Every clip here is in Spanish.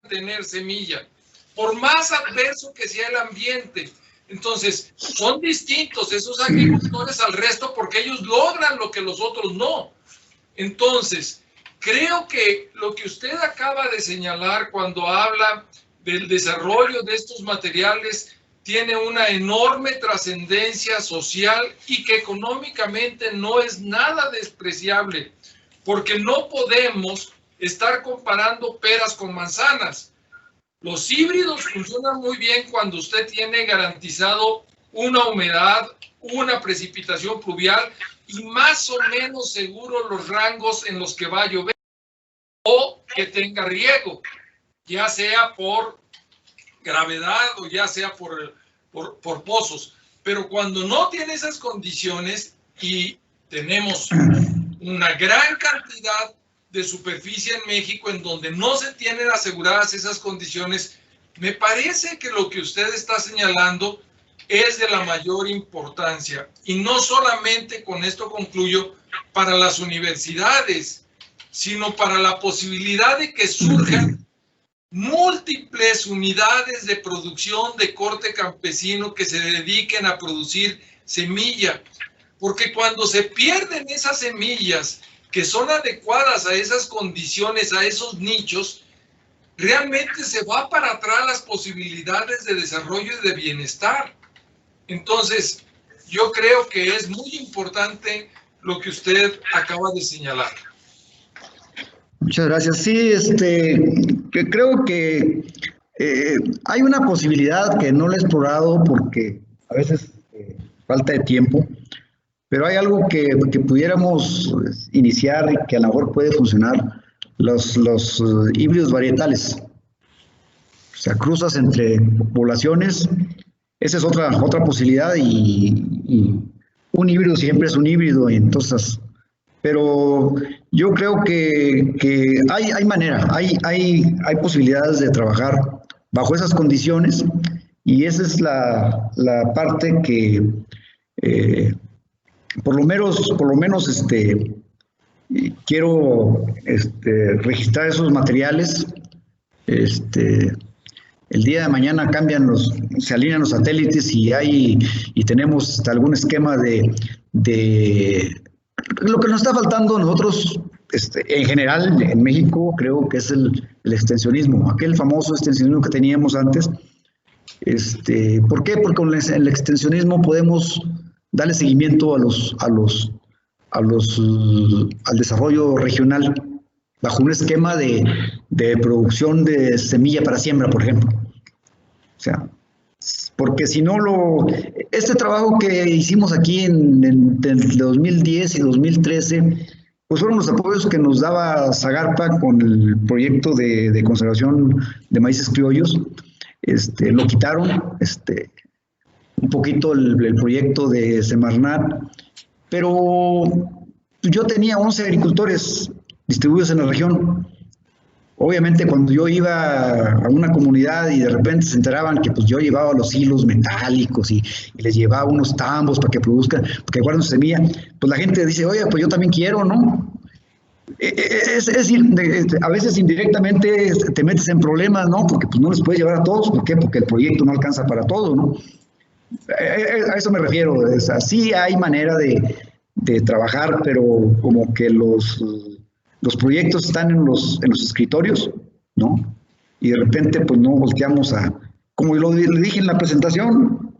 tener semilla, por más adverso que sea el ambiente. Entonces, son distintos esos agricultores al resto porque ellos logran lo que los otros no. Entonces, creo que lo que usted acaba de señalar cuando habla del desarrollo de estos materiales tiene una enorme trascendencia social y que económicamente no es nada despreciable, porque no podemos estar comparando peras con manzanas. Los híbridos funcionan muy bien cuando usted tiene garantizado una humedad, una precipitación pluvial y más o menos seguro los rangos en los que va a llover o que tenga riego, ya sea por gravedad o ya sea por pozos. Pero cuando no tiene esas condiciones y tenemos una gran cantidad de superficie en México en donde no se tienen aseguradas esas condiciones, me parece que lo que usted está señalando es de la mayor importancia. Y no solamente, con esto concluyo, para las universidades, sino para la posibilidad de que surjan múltiples unidades de producción de corte campesino que se dediquen a producir semilla. Porque cuando se pierden esas semillas que son adecuadas a esas condiciones, a esos nichos, realmente se va para atrás las posibilidades de desarrollo y de bienestar. Entonces, yo creo que es muy importante lo que usted acaba de señalar. Muchas gracias. Sí, que creo que hay una posibilidad que no la he explorado porque a veces falta de tiempo, pero hay algo que pudiéramos iniciar y que a lo mejor puede funcionar, los híbridos varietales. O sea, cruzas entre poblaciones, esa es otra posibilidad y un híbrido siempre es un híbrido, entonces, pero yo creo que hay manera, hay posibilidades de trabajar bajo esas condiciones y esa es la parte que por lo menos quiero registrar esos materiales. El día de mañana se alinean los satélites y tenemos algún esquema de lo que nos está faltando a nosotros, en general en México, creo que es el extensionismo, aquel famoso extensionismo que teníamos antes. ¿Por qué? Porque con el extensionismo podemos darle seguimiento al desarrollo regional bajo un esquema de producción de semilla para siembra, por ejemplo. O sea, porque si no este trabajo que hicimos aquí en 2010 y 2013, pues fueron los apoyos que nos daba Zagarpa con el proyecto de conservación de maíces criollos. Lo quitaron, un poquito el proyecto de Semarnat, pero yo tenía 11 agricultores distribuidos en la región. Obviamente cuando yo iba a una comunidad y de repente se enteraban que pues yo llevaba los hilos metálicos y les llevaba unos tambos para que produzcan, para que guarden su semilla, pues la gente dice, oye, pues yo también quiero, ¿no? Es decir, a veces indirectamente te metes en problemas, ¿no? Porque pues no les puedes llevar a todos. ¿Por qué? Porque el proyecto no alcanza para todos, ¿no? A eso me refiero. Sí hay manera de trabajar, pero como que los proyectos están en los escritorios, ¿no? Y de repente pues no volteamos como le dije en la presentación,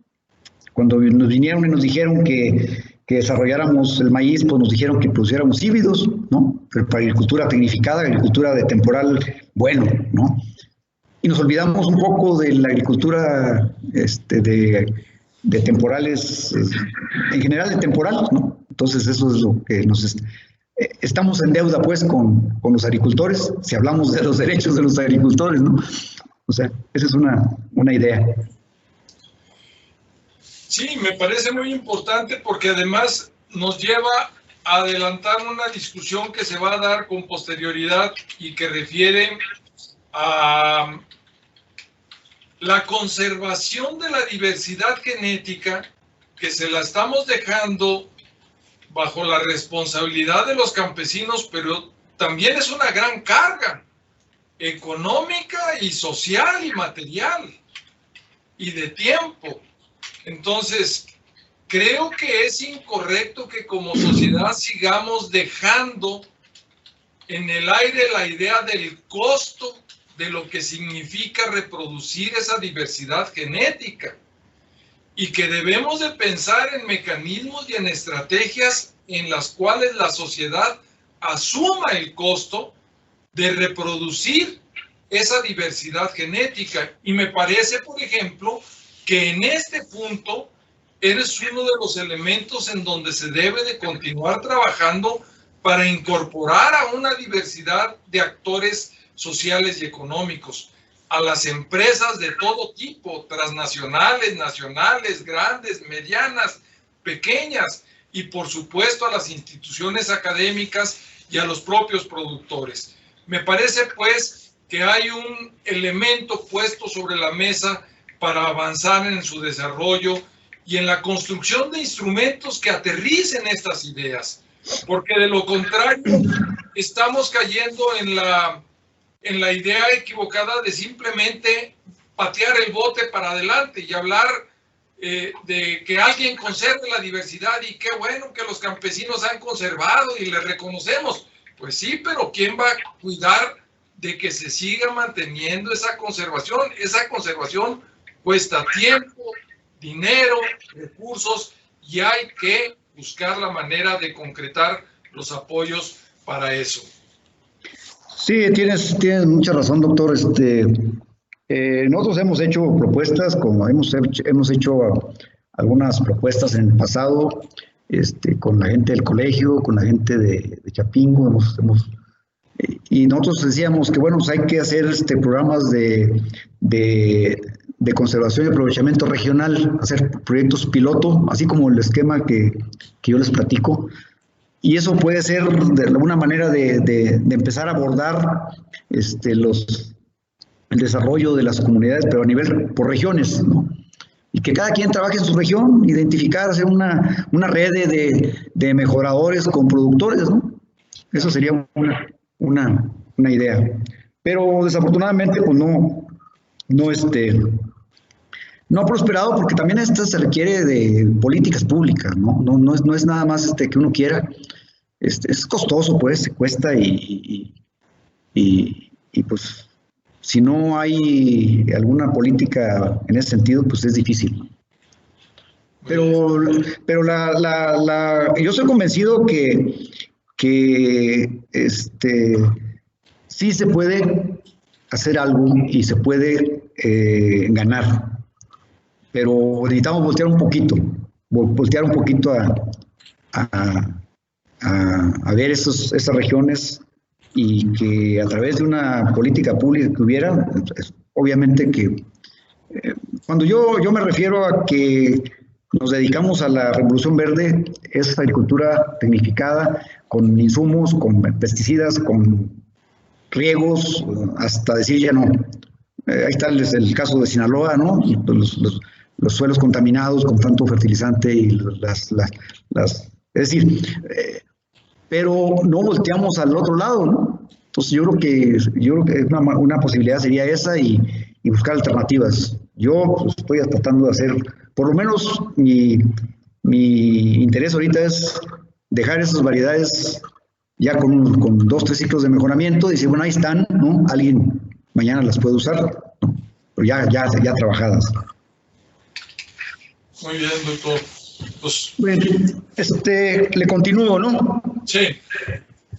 cuando nos vinieron y nos dijeron que desarrolláramos el maíz, pues nos dijeron que produciéramos híbridos, ¿no? Pero para agricultura tecnificada, agricultura de temporal bueno, ¿no? Y nos olvidamos un poco de la agricultura de temporales, en general de temporal, ¿no? Entonces eso es lo que estamos en deuda pues con los agricultores, si hablamos de los derechos de los agricultores, ¿no? O sea, esa es una idea. Sí, me parece muy importante porque además nos lleva a adelantar una discusión que se va a dar con posterioridad y que refiere a la conservación de la diversidad genética que se la estamos dejando bajo la responsabilidad de los campesinos, pero también es una gran carga, económica y social y material y de tiempo. Entonces, creo que es incorrecto que como sociedad sigamos dejando en el aire la idea del costo de lo que significa reproducir esa diversidad genética, y que debemos de pensar en mecanismos y en estrategias en las cuales la sociedad asuma el costo de reproducir esa diversidad genética. Y me parece, por ejemplo, que en este punto eres uno de los elementos en donde se debe de continuar trabajando para incorporar a una diversidad de actores sociales y económicos, a las empresas de todo tipo, transnacionales, nacionales, grandes, medianas, pequeñas, y por supuesto a las instituciones académicas y a los propios productores. Me parece pues que hay un elemento puesto sobre la mesa para avanzar en su desarrollo y en la construcción de instrumentos que aterricen estas ideas, porque de lo contrario estamos cayendo en la idea equivocada de simplemente patear el bote para adelante y hablar de que alguien conserve la diversidad, y qué bueno que los campesinos han conservado y les reconocemos. Pues sí, pero ¿quién va a cuidar de que se siga manteniendo esa conservación? Esa conservación cuesta tiempo, dinero, recursos, y hay que buscar la manera de concretar los apoyos para eso. Sí, tienes mucha razón, doctor. Nosotros hemos hecho propuestas, como hemos hecho algunas propuestas en el pasado, con la gente del colegio, con la gente de Chapingo, y nosotros decíamos que, bueno, pues hay que hacer programas de conservación y aprovechamiento regional, hacer proyectos piloto, así como el esquema que yo les platico. Y eso puede ser de alguna manera de empezar a abordar el desarrollo de las comunidades, pero a nivel por regiones, ¿no? Y que cada quien trabaje en su región, identificar, hacer una red de mejoradores con productores, ¿no? Eso sería una idea. Pero desafortunadamente, pues no ha prosperado, porque también esto se requiere de políticas públicas, ¿no? No es nada más que uno quiera. Es costoso, pues, se cuesta y pues si no hay alguna política en ese sentido, pues es difícil. Pero yo soy convencido que sí se puede hacer algo y se puede ganar. Pero necesitamos voltear un poquito a ver esas regiones, y que a través de una política pública que hubiera, obviamente que cuando yo me refiero a que nos dedicamos a la revolución verde, es agricultura tecnificada, con insumos, con pesticidas, con riegos, hasta decir ya no. Ahí está el caso de Sinaloa, ¿no? Los suelos contaminados con tanto fertilizante y es decir, pero no volteamos al otro lado, ¿no? Entonces yo creo que una posibilidad sería esa, y buscar alternativas. Yo pues, estoy tratando de hacer, por lo menos mi interés ahorita es dejar esas variedades ya con 2 o 3 ciclos de mejoramiento, y decir, bueno, ahí están, ¿no? Alguien mañana las puede usar, ¿no? Pero ya trabajadas. Muy bien, doctor. Pues... Bueno, le continúo, ¿no? Sí.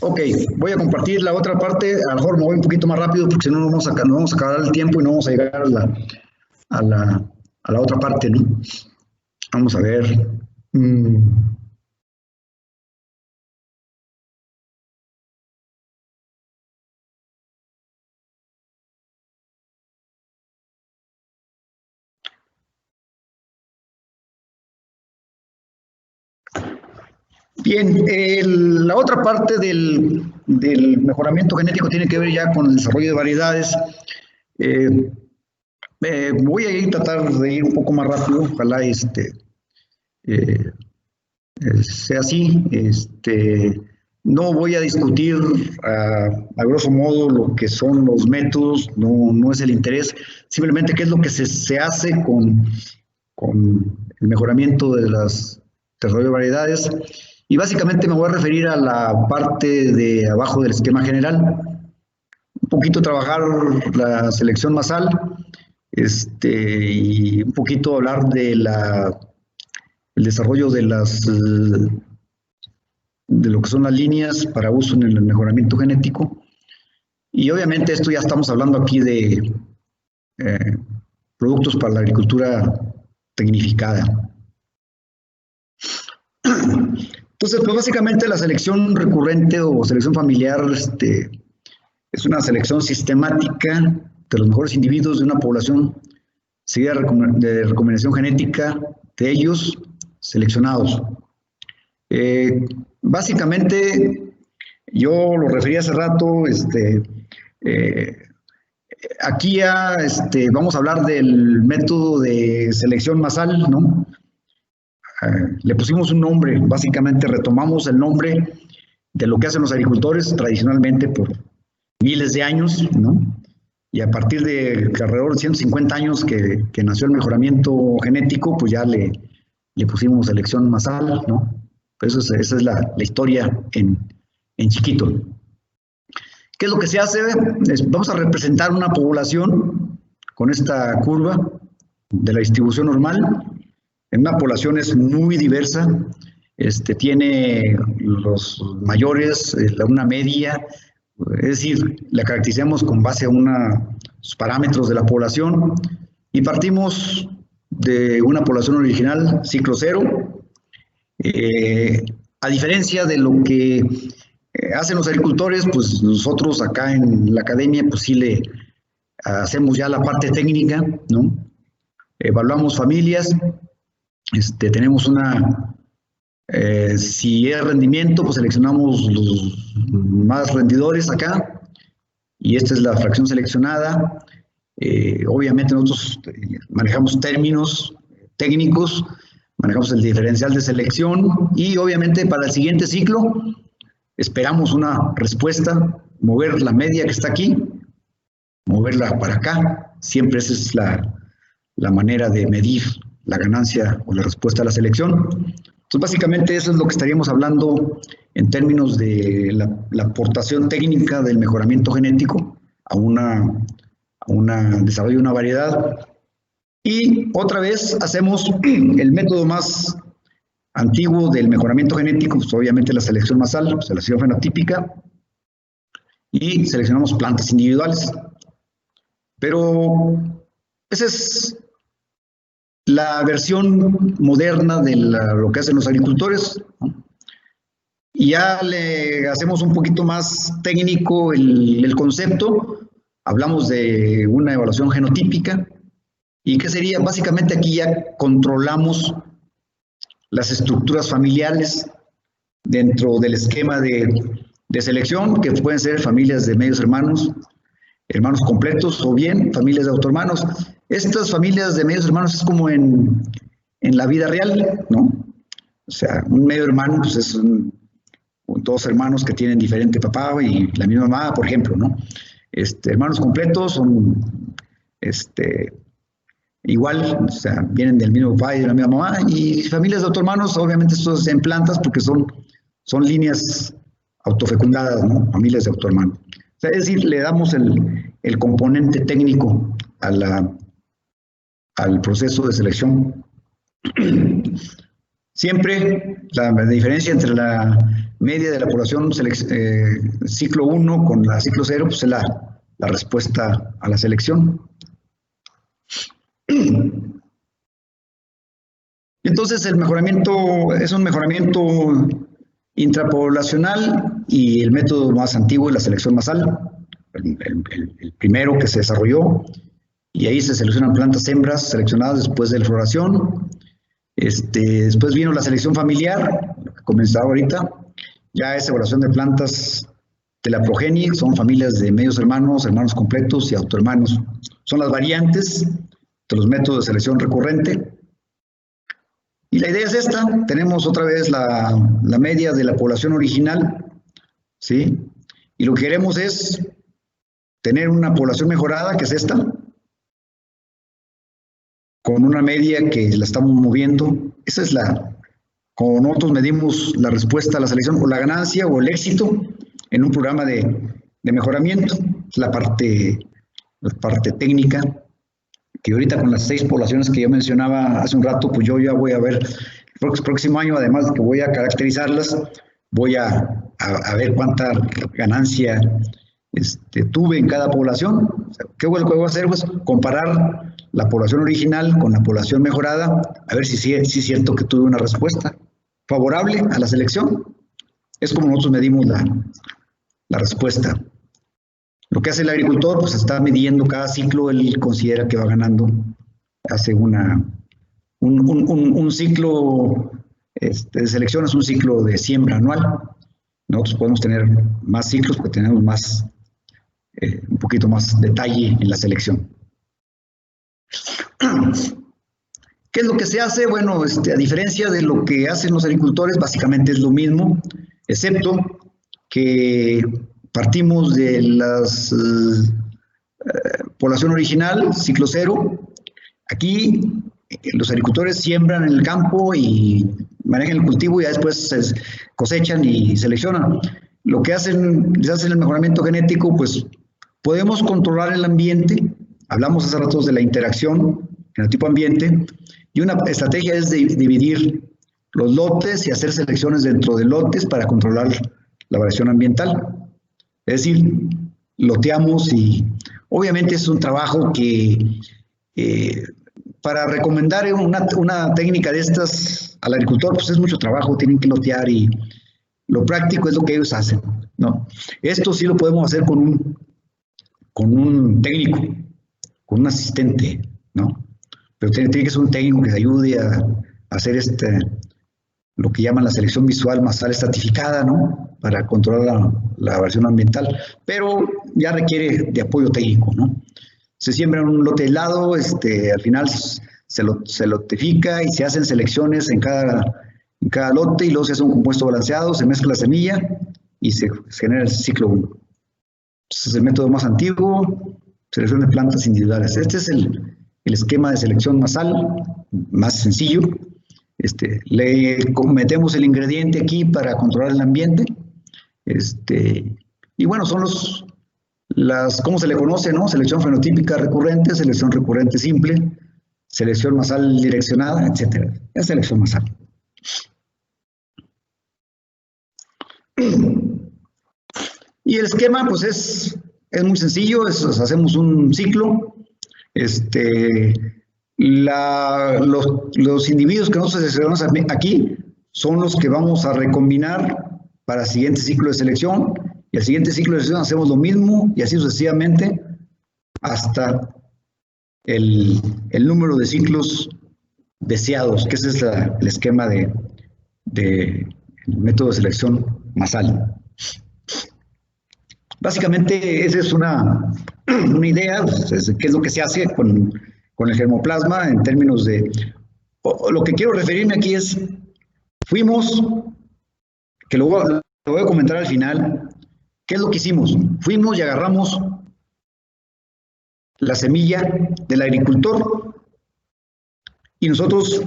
Ok, voy a compartir la otra parte. A lo mejor me voy un poquito más rápido, porque si no, no vamos a acabar el tiempo y no vamos a llegar a la otra parte, ¿no? Vamos a ver. Bien, la otra parte del mejoramiento genético tiene que ver ya con el desarrollo de variedades. Voy a tratar de ir un poco más rápido, ojalá sea así. No voy a discutir a grosso modo lo que son los métodos, no es el interés, simplemente qué es lo que se hace con el mejoramiento de las desarrollo de variedades. Y básicamente me voy a referir a la parte de abajo del esquema general, un poquito trabajar la selección masal, y un poquito hablar de el desarrollo de lo que son las líneas para uso en el mejoramiento genético. Y obviamente esto ya estamos hablando aquí de productos para la agricultura tecnificada. Entonces, pues básicamente la selección recurrente o selección familiar es una selección sistemática de los mejores individuos de una población seguida de recombinación genética de ellos seleccionados. Básicamente, yo lo referí hace rato, aquí ya vamos a hablar del método de selección masal, ¿no? Le pusimos un nombre, básicamente retomamos el nombre de lo que hacen los agricultores tradicionalmente por miles de años, ¿no? Y a partir de alrededor de 150 años que nació el mejoramiento genético, pues ya le pusimos selección masal, ¿no? Pues esa es la historia en chiquito. ¿Qué es lo que se hace? Vamos a representar una población con esta curva de la distribución normal. En una población es muy diversa, tiene los mayores, una media, es decir, la caracterizamos con base a unos parámetros de la población y partimos de una población original, ciclo cero. A diferencia de lo que hacen los agricultores, pues nosotros acá en la academia, pues sí le hacemos ya la parte técnica, ¿no? Evaluamos familias, tenemos si es rendimiento, pues seleccionamos los más rendidores acá, y esta es la fracción seleccionada. Obviamente nosotros manejamos términos técnicos, manejamos el diferencial de selección y obviamente para el siguiente ciclo esperamos una respuesta, mover la media que está aquí, moverla para acá. Siempre esa es la manera de medir la ganancia o la respuesta a la selección. Entonces básicamente eso es lo que estaríamos hablando en términos de la aportación técnica del mejoramiento genético a desarrollo de una variedad. Y otra vez hacemos el método más antiguo del mejoramiento genético, pues obviamente la selección masal, selección fenotípica, y seleccionamos plantas individuales. Pero esa es la versión moderna de lo que hacen los agricultores, ¿no? Y ya le hacemos un poquito más técnico el concepto, hablamos de una evaluación genotípica. ¿Y qué sería? Básicamente aquí ya controlamos las estructuras familiares dentro del esquema de selección, que pueden ser familias de medios hermanos, hermanos completos o bien familias de autohermanos. Estas familias de medios hermanos es como en la vida real, ¿no? O sea, un medio hermano pues es dos hermanos que tienen diferente papá y la misma mamá, por ejemplo, ¿no? Hermanos completos son igual, o sea, vienen del mismo papá y de la misma mamá, y familias de autohermanos, obviamente esto es en plantas porque son líneas autofecundadas, ¿no? Familias de autohermanos. O sea, es decir, le damos el componente técnico al proceso de selección. Siempre la diferencia entre la media de la población ciclo 1 con la ciclo 0, pues es la respuesta a la selección. Entonces el mejoramiento es un mejoramiento intrapoblacional y el método más antiguo es la selección masal, el primero que se desarrolló, y ahí se seleccionan plantas hembras seleccionadas después de la floración. Después vino la selección familiar, lo que comenzaba ahorita, ya es evaluación de plantas de la progenie, son familias de medios hermanos, hermanos completos y autohermanos. Son las variantes de los métodos de selección recurrente. Y la idea es esta, tenemos otra vez la media de la población original ¿sí? Y lo que queremos es tener una población mejorada, que es esta, con una media que la estamos moviendo. Esa es como nosotros medimos la respuesta a la selección, o la ganancia o el éxito en un programa de mejoramiento. Es la parte técnica, que ahorita con las 6 poblaciones que yo mencionaba hace un rato, pues yo ya voy a ver el próximo año, además de que voy a caracterizarlas, voy a ver cuánta ganancia tuve en cada población. O sea, ¿qué voy a hacer? Pues comparar la población original con la población mejorada, a ver si es cierto que tuve una respuesta favorable a la selección. Es como nosotros medimos la respuesta. Lo que hace el agricultor, pues está midiendo cada ciclo, él considera que va ganando, hace un ciclo de selección, es un ciclo de siembra anual. Nosotros podemos tener más ciclos porque tenemos un poquito más detalle en la selección. ¿Qué es lo que se hace? Bueno, a diferencia de lo que hacen los agricultores, básicamente es lo mismo, excepto que partimos de la población original, ciclo cero. Aquí los agricultores siembran en el campo y manejan el cultivo y ya después cosechan y seleccionan. Lo que les hacen el mejoramiento genético, pues podemos controlar el ambiente. Hablamos hace rato de la interacción genotipo ambiente, y una estrategia es dividir los lotes y hacer selecciones dentro de lotes para controlar la variación ambiental. Es decir, loteamos, y obviamente es un trabajo que para recomendar una técnica de estas al agricultor, pues es mucho trabajo, tienen que lotear, y lo práctico es lo que ellos hacen, ¿no? Esto sí lo podemos hacer con un técnico, con un asistente, ¿no? Pero tiene que ser un técnico que ayude a hacer lo que llaman la selección visual masal estratificada, ¿no? Para controlar la variación ambiental, pero ya requiere de apoyo técnico, ¿no? Se siembra un lote aislado, al final se lotifica y se hacen selecciones en cada lote, y luego se hace un compuesto balanceado, se mezcla la semilla y se genera el ciclo 1. Este es el método más antiguo, selección de plantas individuales. Este es el esquema de selección masal, más sencillo. Le metemos el ingrediente aquí para controlar el ambiente. Y bueno, son ¿cómo se le conoce, no? Selección fenotípica recurrente, selección recurrente simple, selección masal direccionada, etc. Es selección masal. Y el esquema, pues es muy sencillo. Hacemos un ciclo. Los individuos que nosotros seleccionamos aquí son los que vamos a recombinar para el siguiente ciclo de selección, y el siguiente ciclo de selección hacemos lo mismo, y así sucesivamente hasta el número de ciclos deseados, que ese es el esquema del método de selección masal. Básicamente esa es una idea, pues, qué es lo que se hace con el germoplasma en términos de... Lo que quiero referirme aquí es, que lo voy a comentar al final, ¿qué es lo que hicimos? Fuimos y agarramos la semilla del agricultor, y nosotros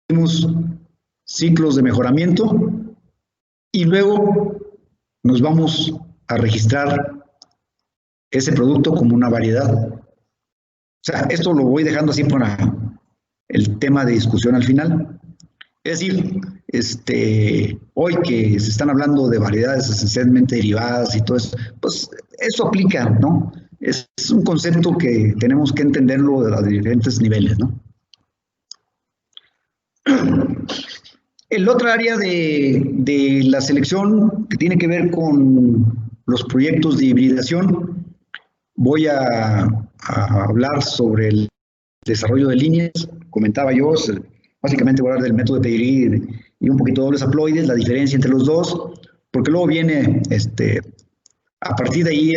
hicimos ciclos de mejoramiento, y luego nos vamos a registrar ese producto como una variedad. O sea, esto lo voy dejando así para el tema de discusión al final. Es decir, hoy que se están hablando de variedades esencialmente derivadas y todo eso, pues eso aplica, ¿no? Es un concepto que tenemos que entenderlo de los diferentes niveles, ¿no? El otro área de la selección que tiene que ver con los proyectos de hibridación, voy a hablar sobre el desarrollo de líneas. Comentaba yo, básicamente voy a hablar del método de Peyre y un poquito de dobles haploides, la diferencia entre los dos, porque luego viene, a partir de ahí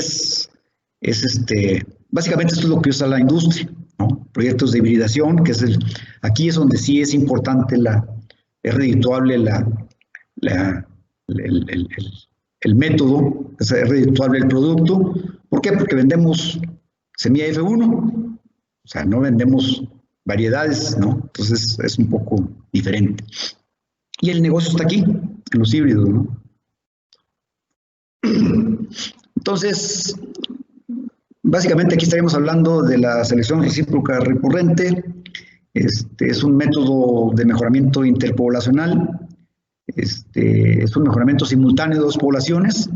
básicamente esto es lo que usa la industria, ¿no? Proyectos de hibridación, que aquí es donde sí es importante, es redituable el el método, es redituable el producto. ¿Por qué? Porque vendemos semilla F1, o sea, no vendemos variedades, ¿no? Entonces es un poco diferente. Y el negocio está aquí, en los híbridos, ¿no? Entonces, básicamente aquí estaríamos hablando de la selección recíproca recurrente. Es un método de mejoramiento interpoblacional. Es un mejoramiento simultáneo de dos poblaciones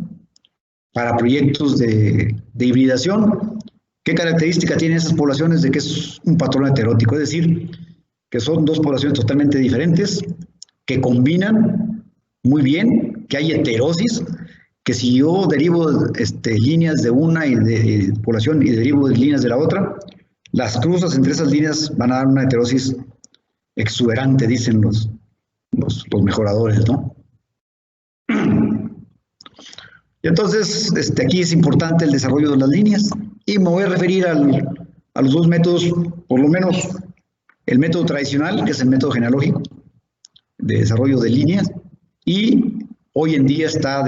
para proyectos de hibridación. ¿Qué característica tienen esas poblaciones? De que es un patrón heterótico, es decir, que son dos poblaciones totalmente diferentes, que combinan muy bien, que hay heterosis, que si yo derivo líneas de una y de población y derivo de líneas de la otra, las cruzas entre esas líneas van a dar una heterosis exuberante, dicen los mejoradores, ¿no? Y entonces, aquí es importante el desarrollo de las líneas, y me voy a referir a los dos métodos, por lo menos el método tradicional, que es el método genealógico, de desarrollo de líneas, y hoy en día está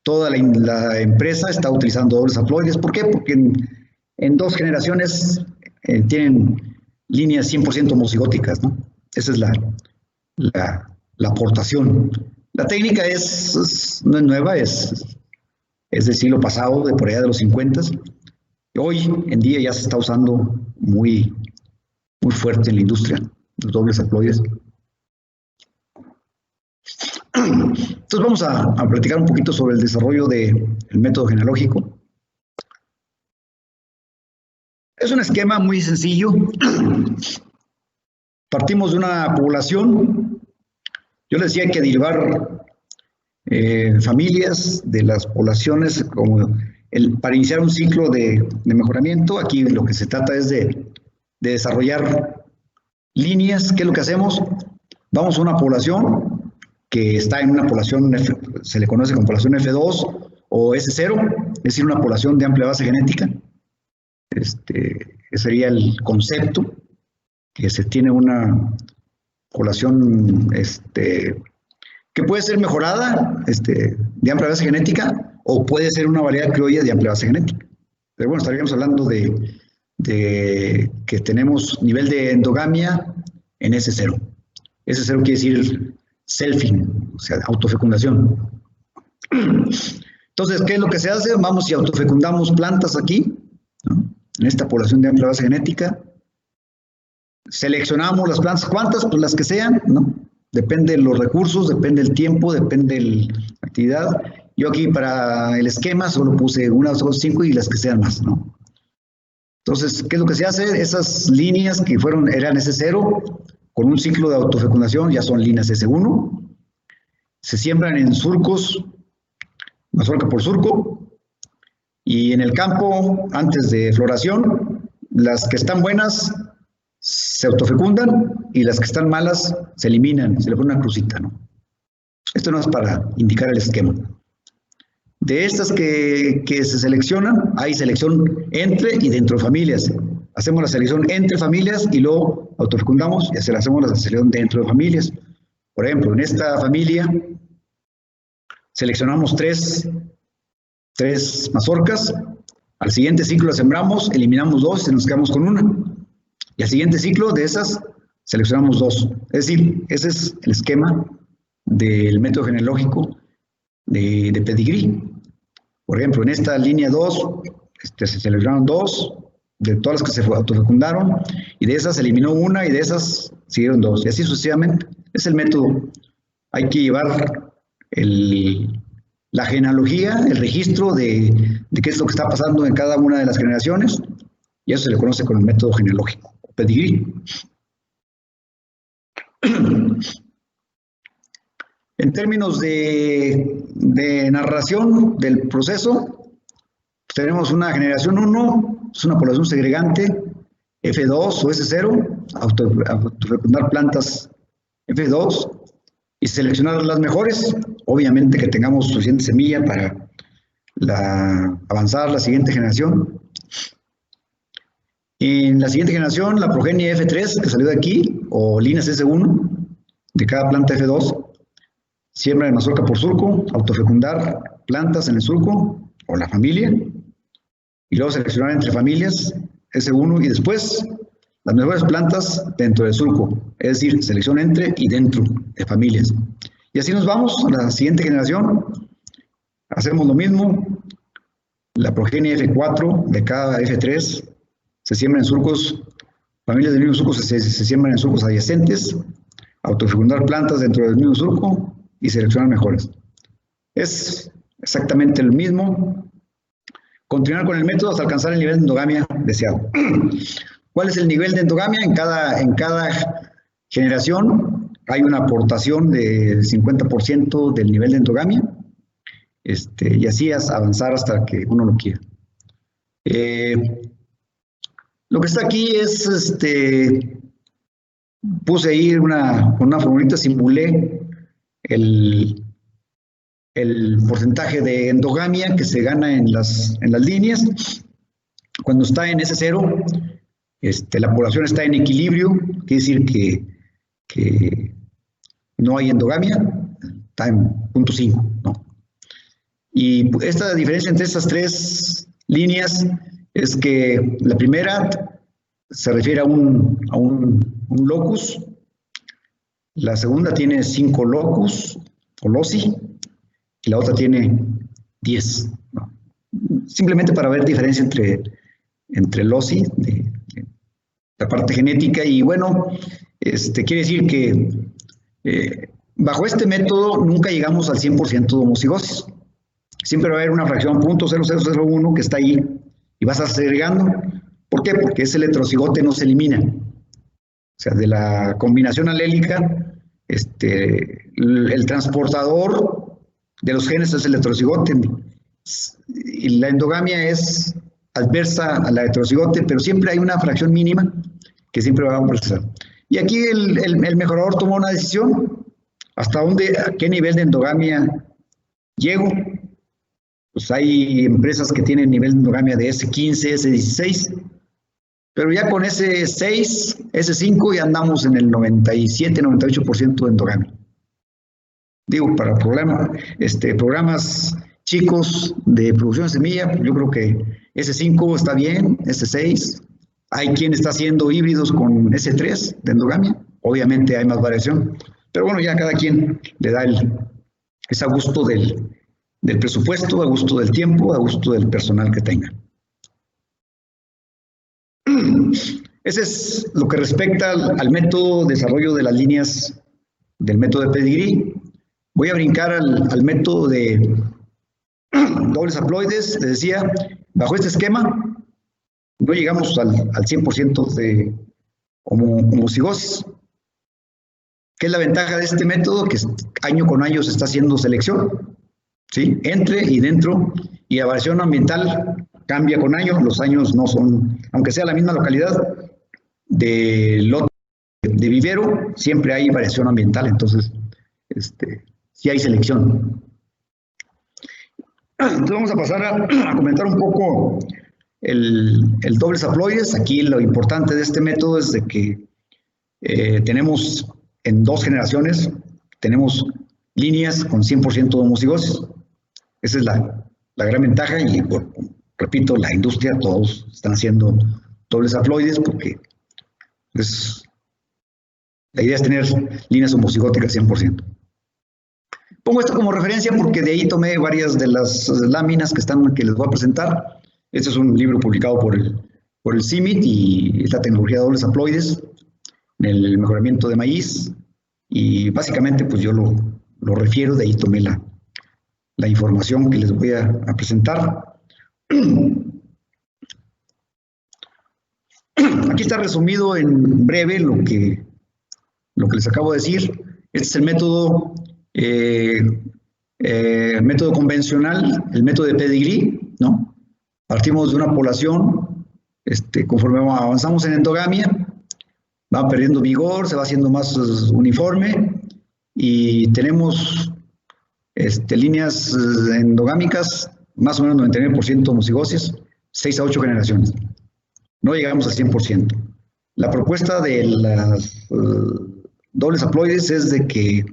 toda la empresa está utilizando dobles haploides. ¿Por qué? Porque en 2 generaciones tienen líneas 100% homocigóticas, ¿no? Esa es la aportación. La técnica no es nueva, es del siglo pasado, de por allá de los 50. Hoy en día ya se está usando muy, muy fuerte en la industria, los dobles haploides. Entonces vamos a platicar un poquito sobre el desarrollo del método genealógico. Es un esquema muy sencillo. Partimos de una población. Yo les decía que derivar familias de las poblaciones para iniciar un ciclo de mejoramiento. Aquí lo que se trata es de desarrollar líneas. ¿Qué es lo que hacemos? Vamos a una población que está en una población, se le conoce como población F2 o S0, es decir, una población de amplia base genética. Ese sería el concepto, que se tiene una población que puede ser mejorada de amplia base genética, o puede ser una variedad criolla de amplia base genética. Pero bueno, estaríamos hablando de que tenemos nivel de endogamia en S0. S0 quiere decir selfing, o sea, autofecundación. Entonces, ¿qué es lo que se hace? Vamos y autofecundamos plantas aquí, ¿no? En esta población de amplia base genética. Seleccionamos las plantas, ¿cuántas? Pues las que sean, ¿no? Depende de los recursos, depende del tiempo, depende de la actividad. Yo aquí para el esquema solo puse 1, 2, 5 y las que sean más, ¿no? Entonces, ¿qué es lo que se hace? Esas líneas que eran S0, con un ciclo de autofecundación, ya son líneas S1, se siembran en surcos, mazorca por surco, y en el campo, antes de floración, las que están buenas se autofecundan y las que están malas se eliminan, se le pone una crucita, ¿no? Esto no es para indicar el esquema. De estas que se seleccionan, hay selección entre y dentro de familias. Hacemos la selección entre familias y luego autofecundamos y hacemos la selección dentro de familias. Por ejemplo, en esta familia seleccionamos tres mazorcas. Al siguiente ciclo las sembramos, eliminamos 2 y nos quedamos con una. Y al siguiente ciclo de esas seleccionamos 2. Es decir, ese es el esquema del método genealógico de pedigrí. Por ejemplo, en esta línea 2 se seleccionaron 2 de todas las que se autofecundaron, y de esas se eliminó una y de esas siguieron 2, y así sucesivamente. Es el método. Hay que llevar la genealogía, el registro de qué es lo que está pasando en cada una de las generaciones, y eso se le conoce con el método genealógico, pedigrí. En términos de narración del proceso, tenemos una generación 1, es una población segregante, F2 o S0, autofecundar plantas F2 y seleccionar las mejores, obviamente que tengamos suficiente semilla para avanzar la siguiente generación. En la siguiente generación, la progenie F3, que salió de aquí, o líneas S1, de cada planta F2, siembra de mazorca por surco, autofecundar plantas en el surco o la familia, y luego seleccionar entre familias, S1, y después las mejores plantas dentro del surco, es decir, selección entre y dentro de familias. Y así nos vamos a la siguiente generación, hacemos lo mismo, la progenie F4 de cada F3 se siembra en surcos, familias del mismo surco se siembran en surcos adyacentes, autofecundar plantas dentro del mismo surco y seleccionar mejores. Es exactamente lo mismo. Continuar con el método hasta alcanzar el nivel de endogamia deseado. ¿Cuál es el nivel de endogamia? En cada generación hay una aportación de 50% del nivel de endogamia, y así avanzar hasta que uno lo quiera. Lo que está aquí es, puse ahí con una formulita, simulé el porcentaje de endogamia que se gana en las líneas. Cuando está en S0, la población está en equilibrio, quiere decir que no hay endogamia, está en 0.5, ¿no? Y esta diferencia entre estas tres líneas es que la primera se refiere a un locus, la segunda tiene 5 locus o loci, y la otra tiene 10, ¿no? Simplemente para ver diferencia entre loci, de la parte genética, y bueno, quiere decir que bajo este método nunca llegamos al 100% de homocigosis. Siempre va a haber una fracción .0001 que está ahí y vas agregando. ¿Por qué? Porque ese heterocigote no se elimina. O sea, de la combinación alélica, el transportador de los genes es el heterocigote. Y la endogamia es adversa a la heterocigote, pero siempre hay una fracción mínima que siempre va a procesar. Y aquí el mejorador tomó una decisión. ¿Hasta dónde, a qué nivel de endogamia llego? Pues hay empresas que tienen nivel de endogamia de S15, S16, pero ya con S6, S5 ya andamos en el 97, 98% de endogamia. Digo, para programas chicos de producción de semilla, yo creo que S5 está bien, S6. Hay quien está haciendo híbridos con S3 de endogamia. Obviamente hay más variación, pero bueno, ya cada quien le da es a gusto del presupuesto, a gusto del tiempo, a gusto del personal que tenga. Ese es lo que respecta al método de desarrollo de las líneas del método de Pedigree. Voy a brincar al método de dobles haploides. Les decía, bajo este esquema no llegamos al 100% de homocigosis. ¿Qué es la ventaja de este método? Que año con año se está haciendo selección, ¿sí? Entre y dentro, y la variación ambiental cambia con años. Los años no son, aunque sea la misma localidad de lote de vivero, siempre hay variación ambiental, entonces sí hay selección. Entonces vamos a pasar a comentar un poco el dobles haploides. Aquí lo importante de este método es de que tenemos en 2 generaciones, tenemos líneas con 100% de homocigosis. Esa es la gran ventaja, y repito, la industria, todos están haciendo dobles haploides porque la idea es tener líneas homocigóticas 100%. Pongo esto como referencia porque de ahí tomé varias de las láminas que les voy a presentar. Este es un libro publicado por el CIMMYT y esta tecnología de dobles haploides en el mejoramiento de maíz, y básicamente pues yo lo refiero, de ahí tomé la información que les voy a presentar. Aquí está resumido en breve lo que les acabo de decir. Este es el método convencional, el método de Pedigree, ¿no? Partimos de una población, conforme avanzamos en endogamia, va perdiendo vigor, se va haciendo más uniforme, y tenemos líneas endogámicas, más o menos 99% homocigosis, 6 a 8 generaciones. No llegamos al 100%. La propuesta de las dobles haploides es de que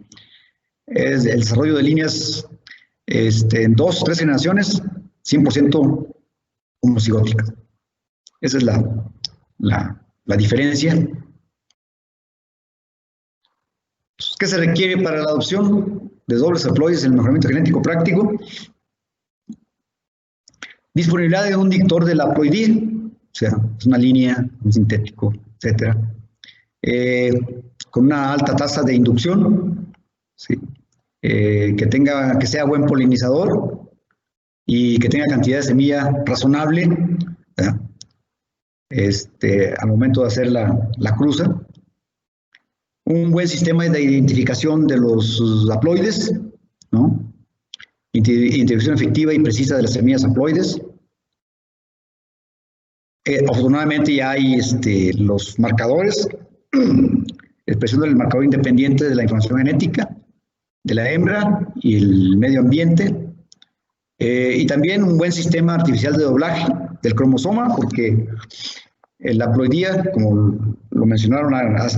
es el desarrollo de líneas en 2 o 3 generaciones, 100% homocigóticas. Esa es la diferencia. ¿Qué se requiere para la adopción de dobles haploides en el mejoramiento genético práctico? Disponibilidad de un dictor de la haploidía, o sea, es una línea, un sintético, etcétera, con una alta tasa de inducción, ¿sí? Que sea buen polinizador y que tenga cantidad de semilla razonable, ¿verdad? Al momento de hacer la cruza. Un buen sistema de identificación de los haploides, ¿no? Identificación efectiva y precisa de las semillas haploides. Afortunadamente ya hay los marcadores, expresión del marcador independiente de la información genética, de la hembra y el medio ambiente, y también un buen sistema artificial de doblaje del cromosoma, porque la haploidía, como lo mencionó la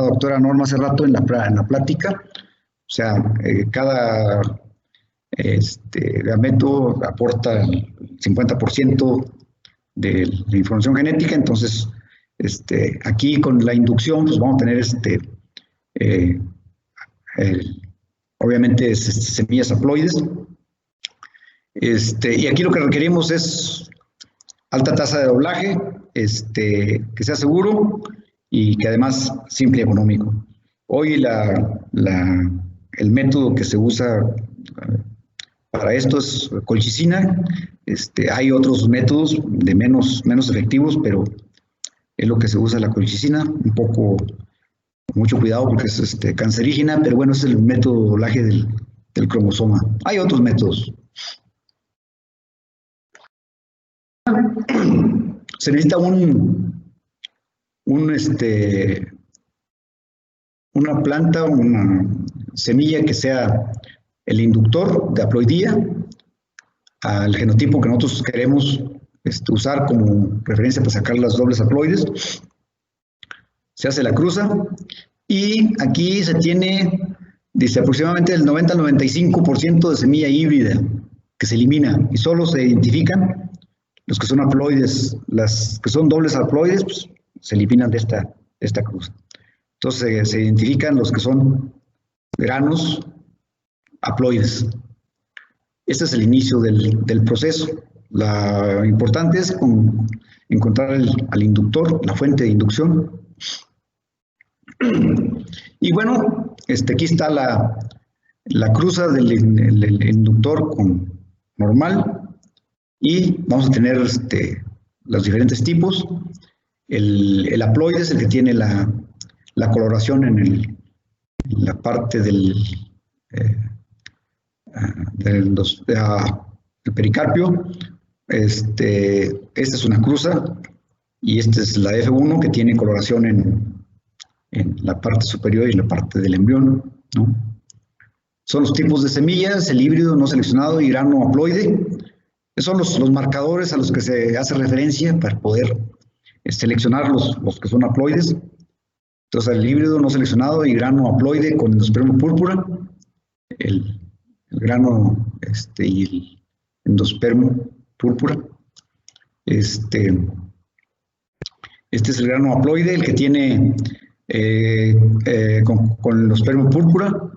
doctora Norma hace rato en la plática, o sea, cada gameto aporta el 50% de la información genética. Entonces, aquí con la inducción, pues vamos a tener obviamente semillas haploides. Y aquí lo que requerimos es alta tasa de doblaje, que sea seguro y que además simple y económico. Hoy el método que se usa para esto es colchicina. Hay otros métodos de menos efectivos, pero es lo que se usa la colchicina, un poco, con mucho cuidado porque es cancerígena, pero bueno, es el método de doblaje del cromosoma. Hay otros métodos. Se necesita una planta, una semilla que sea el inductor de haploidía al genotipo que nosotros queremos usar como referencia para sacar las dobles haploides. Se hace la cruza y aquí se tiene, dice, aproximadamente el 90 al 95% de semilla híbrida que se elimina y solo se identifican los que son haploides. Las que son dobles haploides, pues, se eliminan de esta cruza. Entonces se identifican los que son granos haploides. Este es el inicio del proceso. Lo importante es encontrar al inductor, la fuente de inducción. Y bueno, aquí está la cruza del inductor con normal. Y vamos a tener los diferentes tipos. El haploide es el que tiene la coloración en la parte del pericarpio. Esta es una cruza y esta es la F1 que tiene coloración en la parte superior y la parte del embrión, ¿no? Son los tipos de semillas, el híbrido no seleccionado y grano haploide. Esos son los marcadores a los que se hace referencia para poder seleccionar los que son haploides. Entonces, el híbrido no seleccionado y grano haploide con endospermo púrpura, el grano y el endospermo púrpura. Este es el grano haploide, el que tiene con endospermo púrpura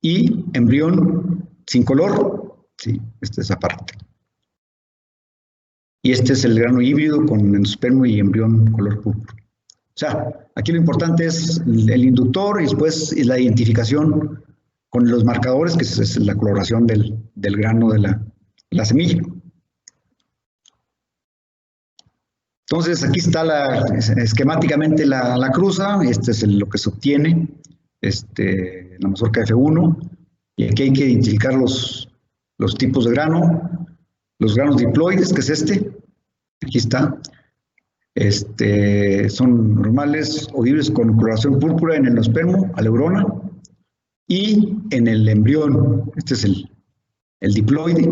y embrión sin color. Sí, esta es esa parte. Y este es el grano híbrido con endospermo y embrión color púrpura. O sea, aquí lo importante es el inductor y después la identificación con los marcadores, que es la coloración del grano de la semilla. Entonces, aquí está esquemáticamente la cruza. Este es lo que se obtiene, la mazorca F1. Y aquí hay que identificar los tipos de grano. Los granos diploides, que es aquí está, son normales o libres con coloración púrpura en el endospermo, aleurona, y en el embrión, este es el diploide,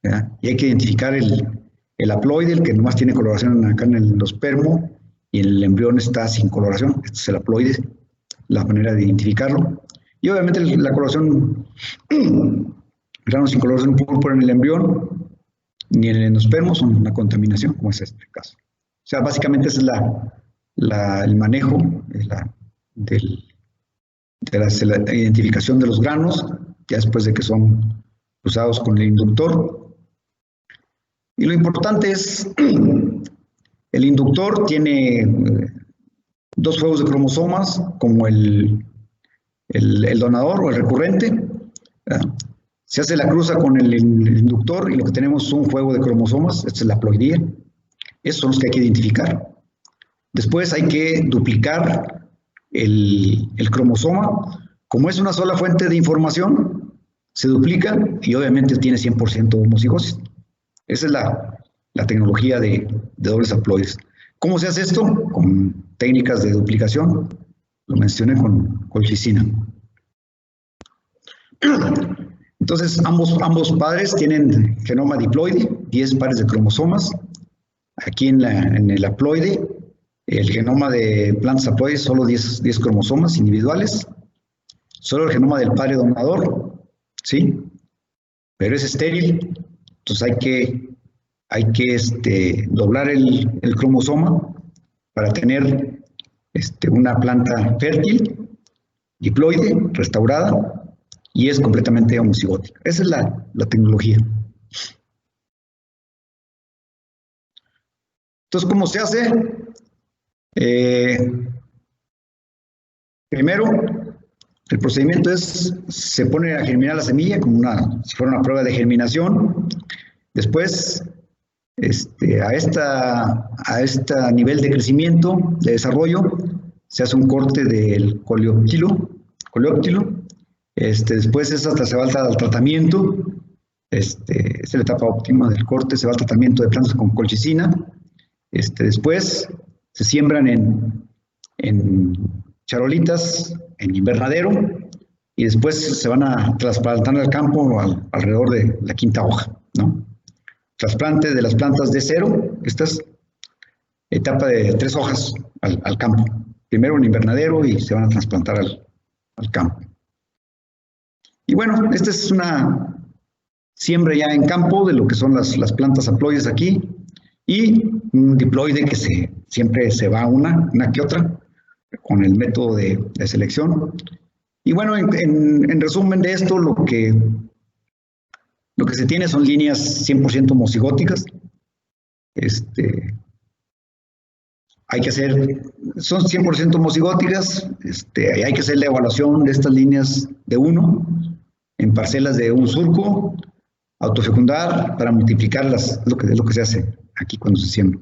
¿verdad? Y hay que identificar el haploide, el que nomás tiene coloración acá en el endospermo, y en el embrión está sin coloración. Este es el haploide, la manera de identificarlo. Y obviamente la coloración, granos sin coloración púrpura en el embrión, ni en el endospermo, son una contaminación, como es este caso. O sea, básicamente ese es el manejo de la identificación de los granos, ya después de que son usados con el inductor. Y lo importante es, el inductor tiene 2 juegos de cromosomas, como el donador o el recurrente. Se hace la cruza con el inductor y lo que tenemos es un juego de cromosomas, esta es la haploidía. Esos son los que hay que identificar. Después hay que duplicar el cromosoma. Como es una sola fuente de información, se duplica y obviamente tiene 100% homocigosis. Esa es la tecnología de dobles haploides. ¿Cómo se hace esto? Con técnicas de duplicación. Lo mencioné con colchicina. Entonces, ambos padres tienen genoma diploide, 10 pares de cromosomas. Aquí en el haploide, el genoma de plantas haploides, solo 10 cromosomas individuales. Solo el genoma del padre donador, ¿sí? Pero es estéril, entonces hay que doblar el cromosoma para tener una planta fértil, diploide, restaurada, y es completamente homocigótica. Esa es la tecnología. Entonces, ¿cómo se hace? Primero, el procedimiento se pone a germinar la semilla como si fuera una prueba de germinación. Después, a este nivel de crecimiento, de desarrollo, se hace un corte del coleóptilo. Después se va al tratamiento. Esta es la etapa óptima del corte, se va al tratamiento de plantas con colchicina. Después se siembran en charolitas, en invernadero, y después se van a trasplantar al campo alrededor de la 5ª hoja, ¿no? Trasplante de las plantas de 0, esta es etapa de 3 hojas al campo. Primero en invernadero y se van a trasplantar al campo. Y bueno, esta es una siembra ya en campo de lo que son las plantas haploides aquí, y un diploide que siempre se va una que otra, con el método de selección. Y bueno, en resumen de esto, lo que se tiene son líneas 100% homocigóticas. Son 100% homocigóticas, hay que hacer la evaluación de estas líneas de 1 en parcelas de un surco, autofecundar para multiplicarlas, es lo que se hace aquí cuando se siembra.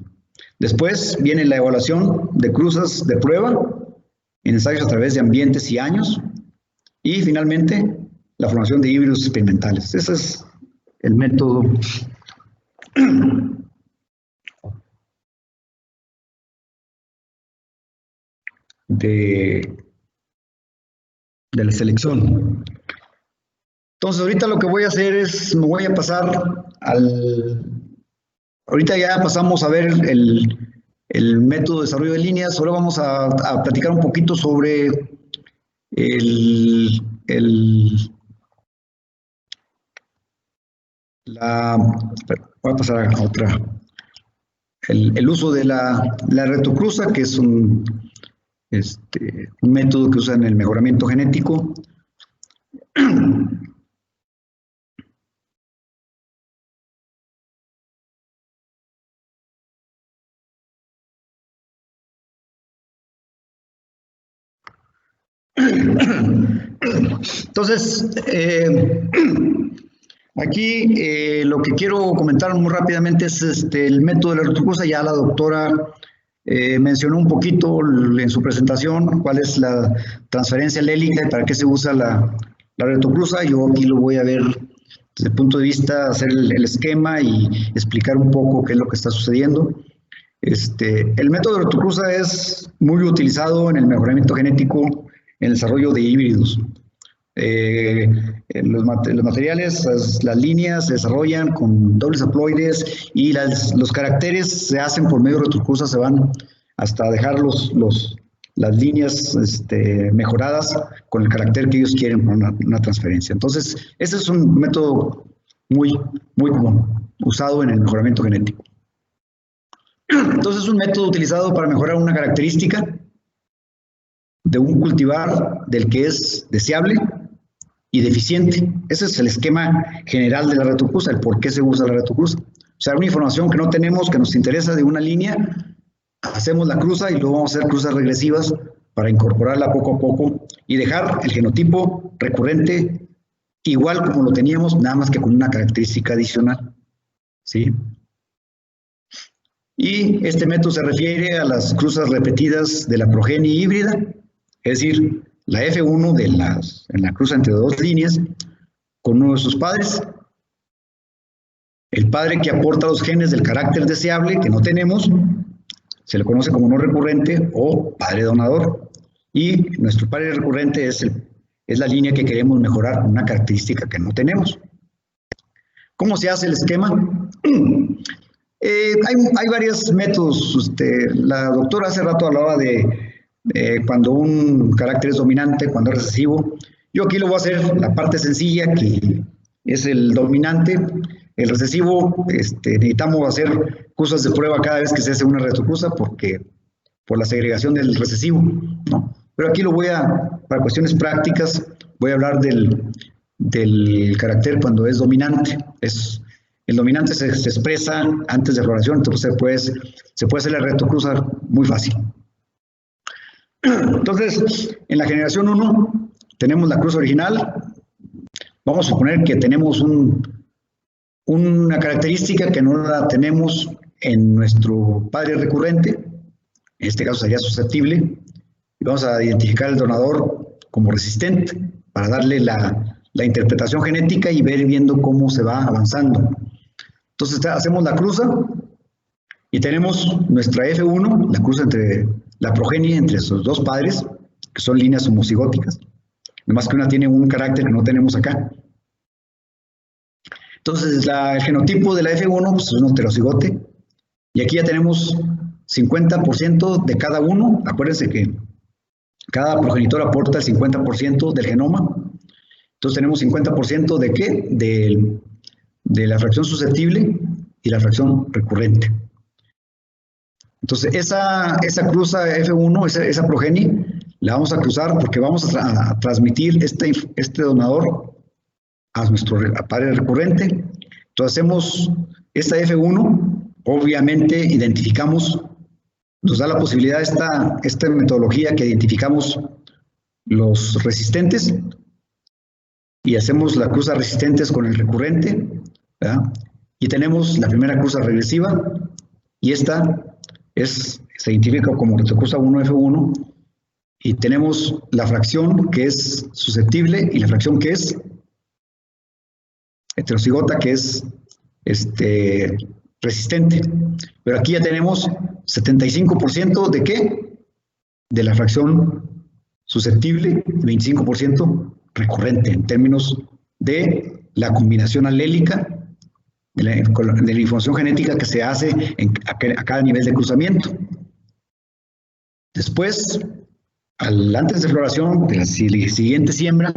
Después viene la evaluación de cruzas de prueba en ensayos a través de ambientes y años, y finalmente la formación de híbridos experimentales. Ese es el método de la selección. Entonces, ahorita lo que voy a hacer me voy a pasar ahorita ya pasamos a ver el método de desarrollo de líneas. Ahora vamos a platicar un poquito sobre voy a pasar a otra. El uso de la retocruza, que es un método que usa en el mejoramiento genético. Entonces, aquí lo que quiero comentar muy rápidamente es el método de la retocruza. Ya la doctora mencionó un poquito en su presentación cuál es la transferencia alélica y para qué se usa la retocruza. Yo aquí lo voy a ver desde el punto de vista, hacer el esquema y explicar un poco qué es lo que está sucediendo. El método de retocruza es muy utilizado en el mejoramiento genético, en el desarrollo de híbridos. Los materiales, las líneas se desarrollan con dobles haploides y los caracteres se hacen por medio de retocruza, se van hasta dejar los las líneas mejoradas con el carácter que ellos quieren para una transferencia. Entonces, ese es un método muy común, usado en el mejoramiento genético. Entonces, es un método utilizado para mejorar una característica de un cultivar del que es deseable y deficiente. Ese es el esquema general de la retrocruza, el por qué se usa la retrocruza. O sea, una información que no tenemos, que nos interesa de una línea, hacemos la cruza y luego vamos a hacer cruzas regresivas para incorporarla poco a poco y dejar el genotipo recurrente igual como lo teníamos, nada más que con una característica adicional, ¿sí? Y este método se refiere a las cruzas repetidas de la progenie híbrida, es decir, la F1 en la cruza entre dos líneas con uno de sus padres, el padre que aporta los genes del carácter deseable que no tenemos, se le conoce como no recurrente o padre donador, y nuestro padre recurrente es la línea que queremos mejorar con una característica que no tenemos. ¿Cómo se hace el esquema? Hay varios métodos. La doctora hace rato hablaba de cuando un carácter es dominante, cuando es recesivo. Yo aquí lo voy a hacer la parte sencilla, que es el dominante. El recesivo, necesitamos hacer cruzas de prueba cada vez que se hace una retrocruza por la segregación del recesivo, ¿no? Pero aquí para cuestiones prácticas, voy a hablar del carácter cuando es dominante. El dominante se expresa antes de floración, entonces se puede hacer la retrocruza muy fácil. Entonces, en la generación 1 tenemos la cruza original. Vamos a suponer que tenemos una característica que no la tenemos en nuestro padre recurrente, en este caso sería susceptible, y vamos a identificar el donador como resistente para darle la interpretación genética y viendo cómo se va avanzando. Entonces hacemos la cruza y tenemos nuestra F1, la cruza entre la progenie entre esos dos padres, que son líneas homocigóticas, nomás que una tiene un carácter que no tenemos acá. Entonces, el genotipo de la F1 pues, es un heterocigote, y aquí ya tenemos 50% de cada uno. Acuérdense que cada progenitor aporta el 50% del genoma. Entonces tenemos 50% ¿de qué? De la fracción susceptible y la fracción recurrente. Entonces, esa cruza F1, esa progenie, la vamos a cruzar porque vamos a transmitir este donador a nuestro padre recurrente. Entonces hacemos esta F1, obviamente identificamos, nos da la posibilidad esta metodología que identificamos los resistentes y hacemos la cruza resistentes con el recurrente, ¿verdad? Y tenemos la primera cruza regresiva y esta se identifica como retrocruza 1F1 y tenemos la fracción que es susceptible y la fracción que es heterocigota, que es resistente. Pero aquí ya tenemos 75% ¿de qué? De la fracción susceptible y 25% recurrente en términos de la combinación alélica de la información genética que se hace a cada nivel de cruzamiento. Después, antes de floración de la siguiente siembra,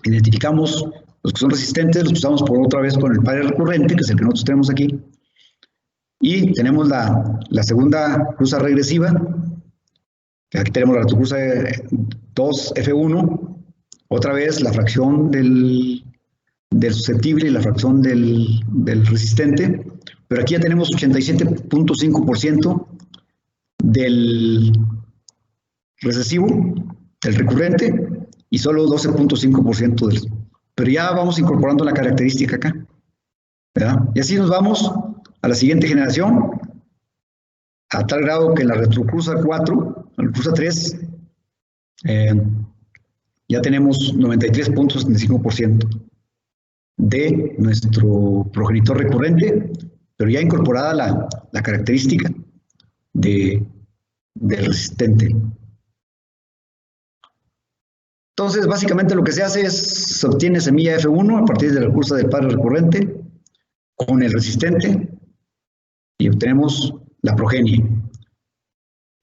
identificamos los que son resistentes, los cruzamos por otra vez con el padre recurrente, que es el que nosotros tenemos aquí, y tenemos la segunda cruza regresiva. Aquí tenemos la retrocruza 2F1, otra vez la fracción del susceptible y la fracción del resistente, pero aquí ya tenemos 87.5% del recesivo, del recurrente, y solo 12.5% del... Pero ya vamos incorporando la característica acá, ¿verdad? Y así nos vamos a la siguiente generación, a tal grado que en la retrocruza 4, en la cruza 3, ya tenemos 93.75% de nuestro progenitor recurrente, pero ya incorporada la característica del resistente. Entonces, básicamente lo que se hace es, se obtiene semilla F1 a partir de la cruza del padre recurrente con el resistente y obtenemos la progenie.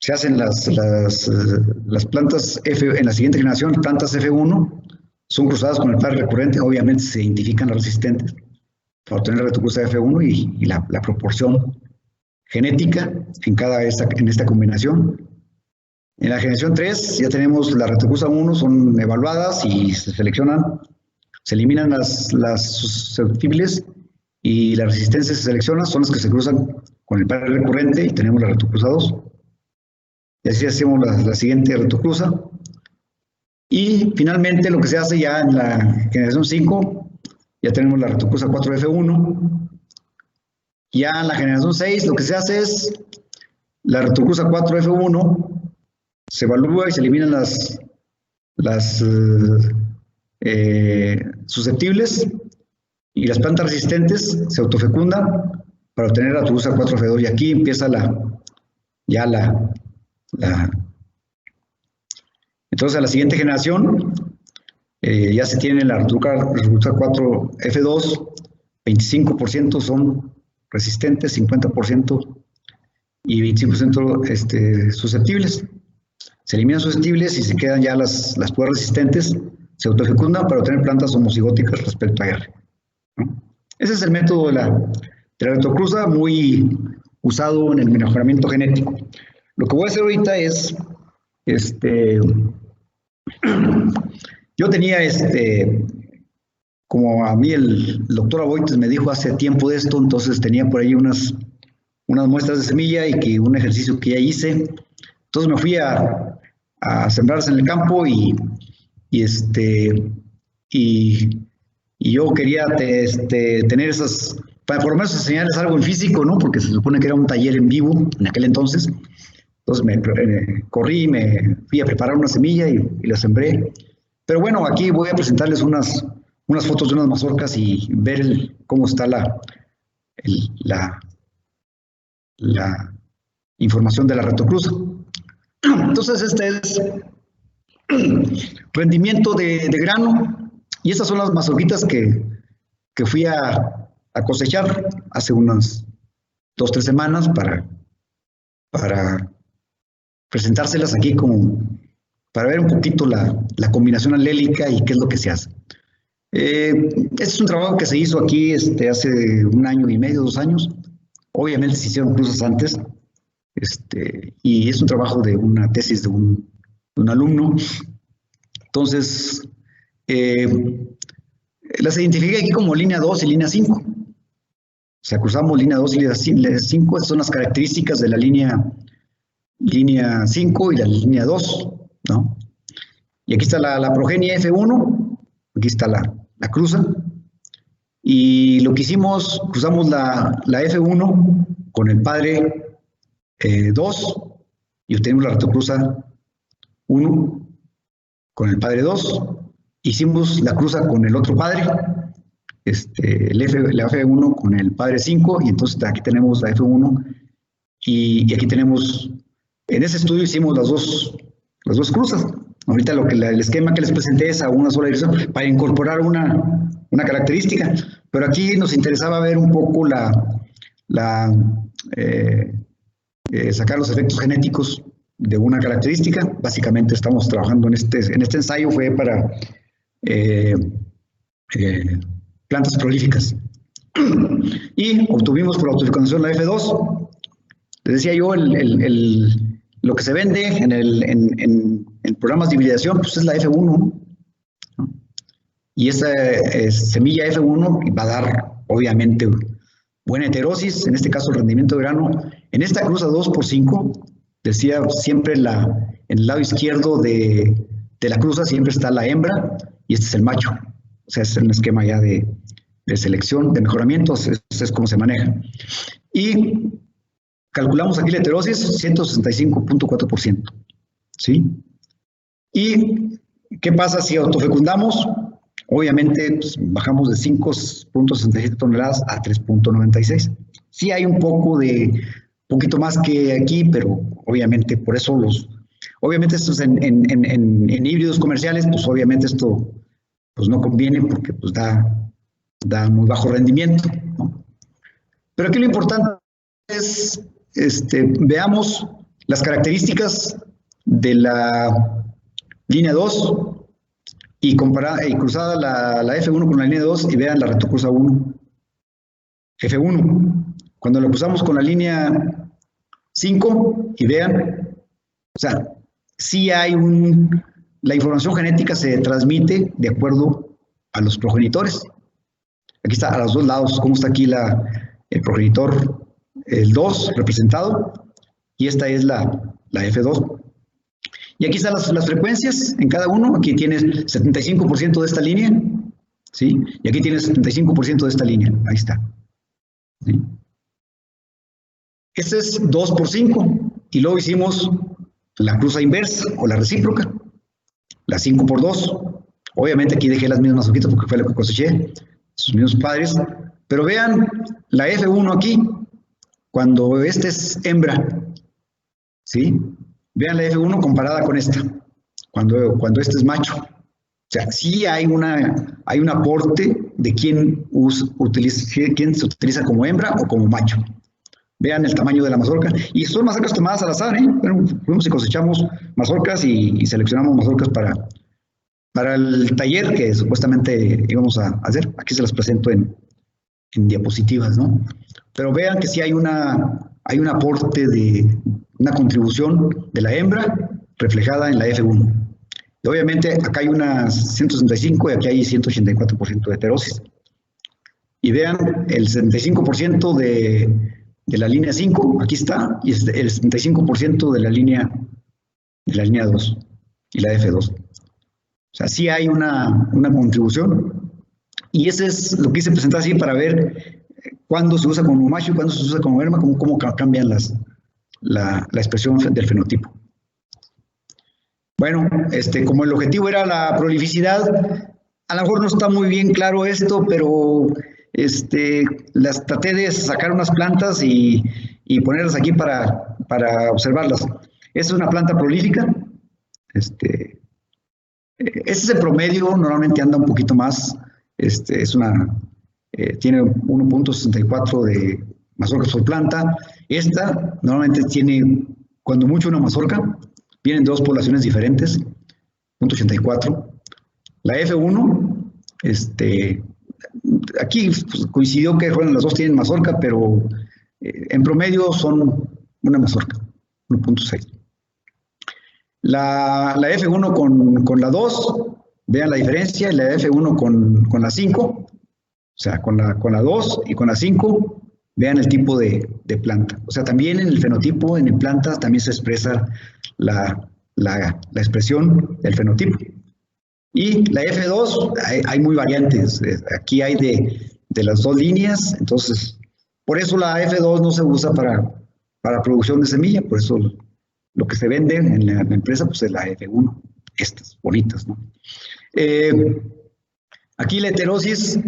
se hacen las plantas en la siguiente generación, plantas F1, son cruzadas con el padre recurrente, obviamente se identifican las resistentes para obtener la retocruza F1 y la proporción genética en esta combinación. En la generación 3 ya tenemos la retocruza 1, son evaluadas y se seleccionan, se eliminan las susceptibles y las resistencias se seleccionan, son las que se cruzan con el padre recurrente y tenemos la retocruza 2. Y así hacemos la siguiente retocruza. Y finalmente lo que se hace ya en la generación 5, ya tenemos la retocruza 4F1. Ya en la generación 6 lo que se hace es la retocruza 4F1, se evalúa y se eliminan las susceptibles y las plantas resistentes se autofecundan para obtener la retocruza 4F2 y aquí empieza entonces a la siguiente generación ya se tiene la retocruza 4F2, 25% son resistentes, 50% y 25% susceptibles. Se eliminan susceptibles y se quedan ya las puras resistentes, se autofecundan para obtener plantas homocigóticas respecto a R, ¿no? Ese es el método de la retocruza, muy usado en el mejoramiento genético. Lo que voy a hacer ahorita es, yo tenía, como a mí el doctor Aboites me dijo hace tiempo de esto, entonces tenía por ahí unas muestras de semilla y un ejercicio que ya hice. Entonces me fui a sembrarlas en el campo y yo quería tener esas, para por lo menos enseñarles algo en físico, ¿no? Porque se supone que era un taller en vivo en aquel entonces. Entonces corrí, me fui a preparar una semilla y la sembré. Pero bueno, aquí voy a presentarles unas fotos de unas mazorcas y ver cómo está la información de la retocruza. Entonces este es rendimiento de grano y estas son las mazorquitas que fui a cosechar hace unas 2-3 semanas para presentárselas aquí para ver un poquito la combinación alélica y qué es lo que se hace. Este es un trabajo que se hizo aquí hace 1 año y medio, 2 años. Obviamente se hicieron cruzas antes, y es un trabajo de una tesis de un alumno. Entonces, las identifiqué aquí como línea 2 y línea 5. O sea, cruzamos línea 2 y línea 5, esas son las características de la línea 5 y la línea 2, ¿no? Y aquí está la progenie F1, aquí está la cruza, y lo que hicimos, cruzamos la F1 con el padre 2 y obtenemos la retocruza 1 con el padre 2, hicimos la cruza con el otro padre, la F1 con el padre 5, y entonces aquí tenemos la F1 y aquí tenemos, en ese estudio hicimos las dos cruzas. Ahorita el esquema que les presenté es a una sola dirección para incorporar una característica, pero aquí nos interesaba ver un poco sacar los efectos genéticos de una característica. Básicamente estamos trabajando en este ensayo, fue para plantas prolíficas. Y obtuvimos por autofecundación la F2. Les decía yo, lo que se vende en programas de hibridación, pues es la F1, ¿no? Y esa semilla F1 va a dar, obviamente, buena heterosis, en este caso el rendimiento de grano. En esta cruza 2x5, decía siempre en el lado izquierdo de la cruza siempre está la hembra y este es el macho. O sea, es un esquema ya de selección, de mejoramiento, es como se maneja. Y calculamos aquí la heterosis, 165.4%, ¿sí? ¿Y qué pasa si autofecundamos? Obviamente pues, bajamos de 5.67 toneladas a 3.96. Sí hay un poquito más que aquí, pero obviamente por eso obviamente estos en híbridos comerciales, pues obviamente esto pues no conviene porque pues da muy bajo rendimiento, ¿no? Pero aquí lo importante es, veamos las características de la línea 2 y cruzada la F1 con la línea 2 y vean la retocruza 1, F1. Cuando la cruzamos con la línea 5 y vean, o sea, sí hay la información genética se transmite de acuerdo a los progenitores. Aquí está a los dos lados, cómo está aquí el progenitor, el 2 representado, y esta es la F2. Y aquí están las frecuencias en cada uno. Aquí tienes 75% de esta línea, ¿sí? Y aquí tienes 75% de esta línea. Ahí está. ¿Sí? Este es 2 por 5. Y luego hicimos la cruza inversa o la recíproca. La 5 por 2. Obviamente aquí dejé las mismas hojitas porque fue lo que coseché. Sus mismos padres. Pero vean la F1 aquí. Cuando este es hembra, ¿sí? Vean la F1 comparada con esta, cuando este es macho. O sea, sí hay un aporte de quién se utiliza como hembra o como macho. Vean el tamaño de la mazorca. Y son mazorcas tomadas al azar, ¿eh? Bueno, fuimos y cosechamos mazorcas y seleccionamos mazorcas para el taller que supuestamente íbamos a hacer. Aquí se las presento en diapositivas, ¿no? Pero vean que sí hay un aporte una contribución de la hembra reflejada en la F1. Y obviamente acá hay unas 165 y aquí hay 184% de heterosis. Y vean el 75% de la línea 5, aquí está, y el 75% de la línea 2 y la F2. O sea, sí hay una contribución. Y ese es lo que hice presentar así para ver cuándo se usa como macho y cuándo se usa como hembra, cómo cambian la expresión del fenotipo. Bueno, como el objetivo era la prolificidad, a lo mejor no está muy bien claro esto, pero las traté de sacar unas plantas y ponerlas aquí para observarlas. Esta es una planta prolífica. Este es el promedio, normalmente anda un poquito más. Tiene 1.64 de mazorcas por planta. Esta normalmente tiene, cuando mucho, una mazorca. Vienen dos poblaciones diferentes, 0.84. La F1, aquí pues, coincidió que bueno, las dos tienen mazorca, pero en promedio son una mazorca, 1.6. La F1 con la 2, vean la diferencia, la F1 con la 5, o sea, con la 2 y con la 5, vean el tipo de planta. O sea, también en el fenotipo, en plantas, también se expresa la expresión del fenotipo. Y la F2, hay muy variantes. Aquí hay de las dos líneas, entonces, por eso la F2 no se usa para producción de semilla, por eso lo que se vende en la empresa pues es la F1, estas bonitas, ¿no? Aquí la heterosis,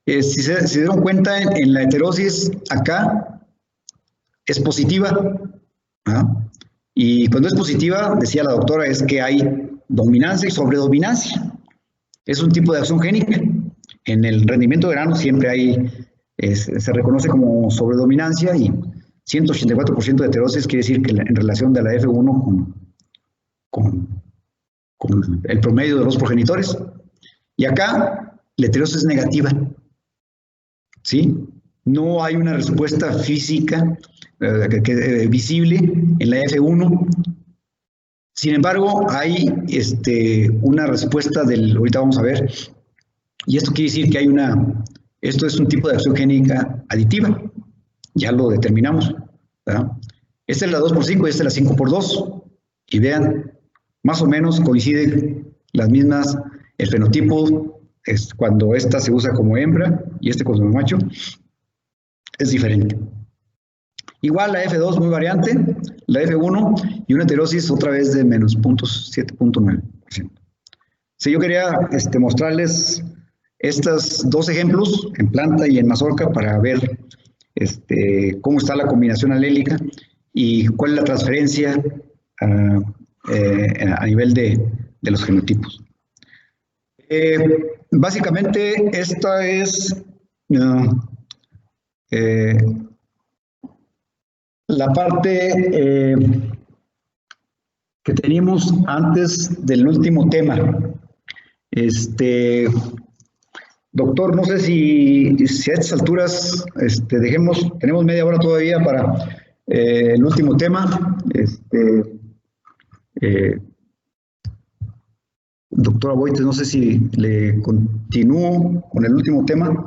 si se dieron cuenta, en la heterosis acá es positiva, ¿ah? Y cuando es positiva, decía la doctora, es que hay dominancia y sobredominancia. Es un tipo de acción génica. En el rendimiento de grano siempre se reconoce como sobredominancia y 184% de heterosis quiere decir que en relación de la F1 con el promedio de los progenitores. Y acá la heterosis es negativa, ¿sí? No hay una respuesta física visible en la F1. Sin embargo, hay una respuesta ahorita vamos a ver, y esto quiere decir que esto es un tipo de acción génica aditiva, ya lo determinamos, ¿verdad? Esta es la 2 por 5 y esta es la 5 por 2, y vean, más o menos coinciden las mismas, el fenotipo es cuando esta se usa como hembra y como macho, es diferente. Igual la F2 muy variante, la F1 y una heterosis otra vez de menos 7.9%. Si yo quería mostrarles estos dos ejemplos en planta y en mazorca para ver cómo está la combinación alélica y cuál es la transferencia a nivel de los genotipos. Básicamente esta es la parte que teníamos antes del último tema. Doctor, no sé si a estas alturas tenemos media hora todavía para el último tema. Doctora Boites, no sé si le continúo con el último tema.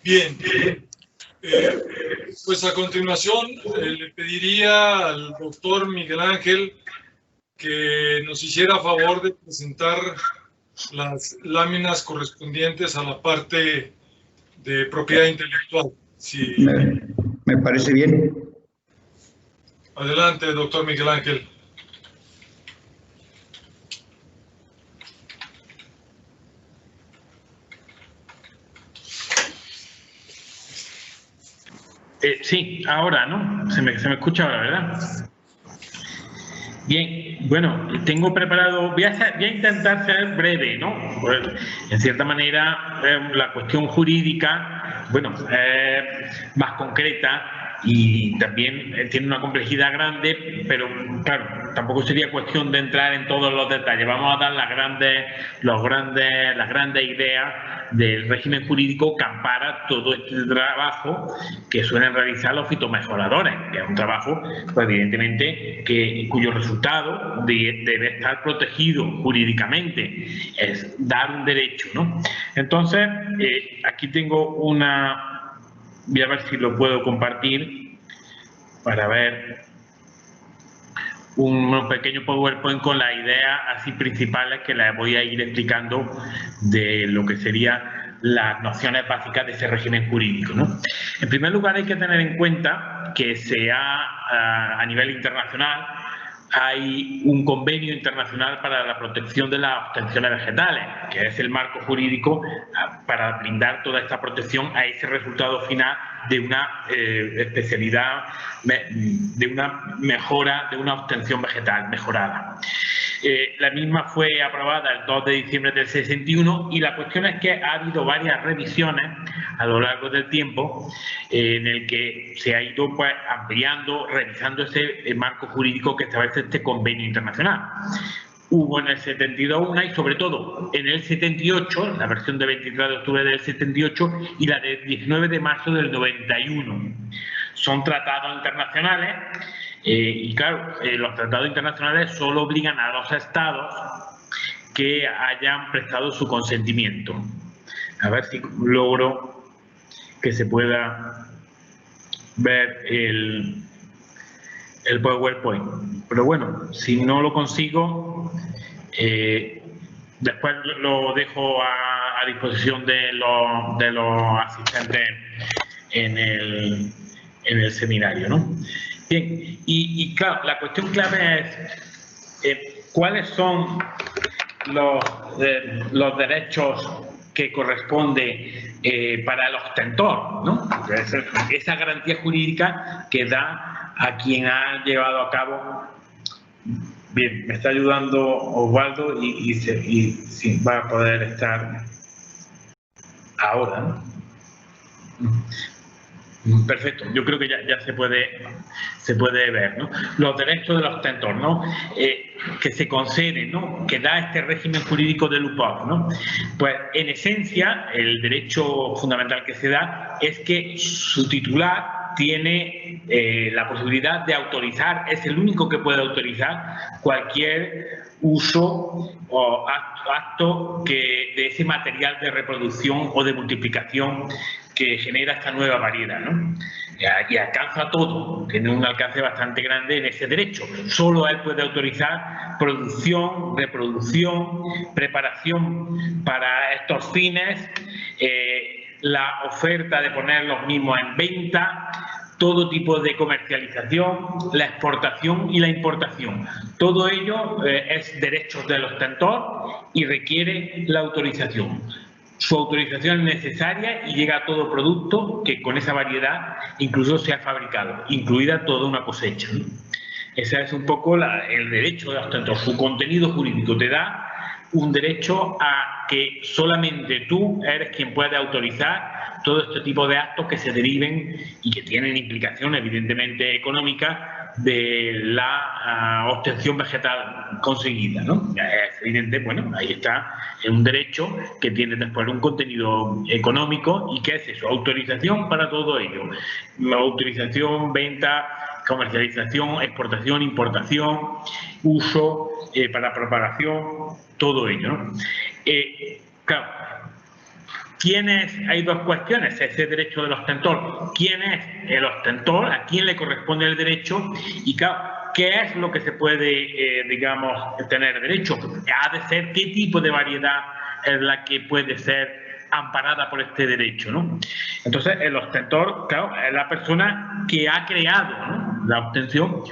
Bien. Pues a continuación le pediría al doctor Miguel Ángel que nos hiciera favor de presentar las láminas correspondientes a la parte de propiedad intelectual. Sí. Me parece bien. Adelante, doctor Miguel Ángel. Sí, ahora, ¿no? Se me escucha ahora, ¿verdad? Bien, bueno, tengo preparado, voy a intentar ser breve, ¿no? Pues, en cierta manera, la cuestión jurídica, bueno, más concreta y también tiene una complejidad grande, pero claro, tampoco sería cuestión de entrar en todos los detalles. Vamos a dar las grandes ideas del régimen jurídico que ampara todo este trabajo que suelen realizar los fitomejoradores, que es un trabajo, pues, evidentemente, cuyo resultado debe estar protegido jurídicamente, es dar un derecho, ¿no? Entonces, aquí tengo voy a ver si lo puedo compartir para ver un pequeño PowerPoint con las ideas así principales que les voy a ir explicando de lo que serían las nociones básicas de ese régimen jurídico, ¿no? En primer lugar, hay que tener en cuenta que a nivel internacional hay un convenio internacional para la protección de las obtenciones vegetales, que es el marco jurídico para brindar toda esta protección a ese resultado final de una especialidad, de una mejora, de una obtención vegetal mejorada. La misma fue aprobada el 2 de diciembre del 61 y la cuestión es que ha habido varias revisiones a lo largo del tiempo en el que se ha ido, pues, ampliando, revisando ese marco jurídico que establece este convenio internacional. Hubo en el 72 una y sobre todo en el 78, la versión de 23 de octubre del 78 y la de 19 de marzo del 91. Son tratados internacionales y claro, los tratados internacionales solo obligan a los estados que hayan prestado su consentimiento. A ver si logro que se pueda ver el PowerPoint. Pero bueno, si no lo consigo, después lo dejo a disposición de los asistentes en el seminario, ¿no? Bien, y claro, la cuestión clave es cuáles son los derechos que corresponde para el ostentor, ¿no? Esa garantía jurídica que da a quien ha llevado a cabo. Bien, me está ayudando Osvaldo y sí, va a poder estar ahora, ¿no? Perfecto, yo creo que ya se puede ver, ¿no? Los derechos del ostentor, ¿no? Que se conceden, ¿no? Que da este régimen jurídico del UPOV, ¿no? Pues en esencia el derecho fundamental que se da es que su titular tiene la posibilidad de autorizar, es el único que puede autorizar cualquier uso o acto de ese material de reproducción o de multiplicación que genera esta nueva variedad, ¿no? Y alcanza todo, tiene un alcance bastante grande en ese derecho. Solo él puede autorizar producción, reproducción, preparación para estos fines, la oferta de poner los mismos en venta, todo tipo de comercialización, la exportación y la importación. Todo ello es derechos del ostentor y requiere la autorización. Su autorización es necesaria y llega a todo producto que con esa variedad incluso se ha fabricado, incluida toda una cosecha, ¿no? Ese es un poco el derecho del ostentor. Su contenido jurídico te da un derecho a que solamente tú eres quien puede autorizar todo este tipo de actos que se deriven y que tienen implicaciones evidentemente económicas de la obtención vegetal conseguida, ¿no? Es evidente, bueno, ahí está un derecho que tiene después un contenido económico y que es eso, autorización para todo ello, autorización, venta, comercialización, exportación, importación, uso, para propagación, todo ello, ¿no? Claro, hay dos cuestiones, ese derecho del ostentor, ¿quién es el ostentor? ¿A quién le corresponde el derecho? Y claro, ¿qué es lo que se puede, digamos, tener derecho? Ha de ser qué tipo de variedad es la que puede ser amparada por este derecho, ¿no? Entonces, el ostentor, claro, es la persona que ha creado, ¿no?, la obtención,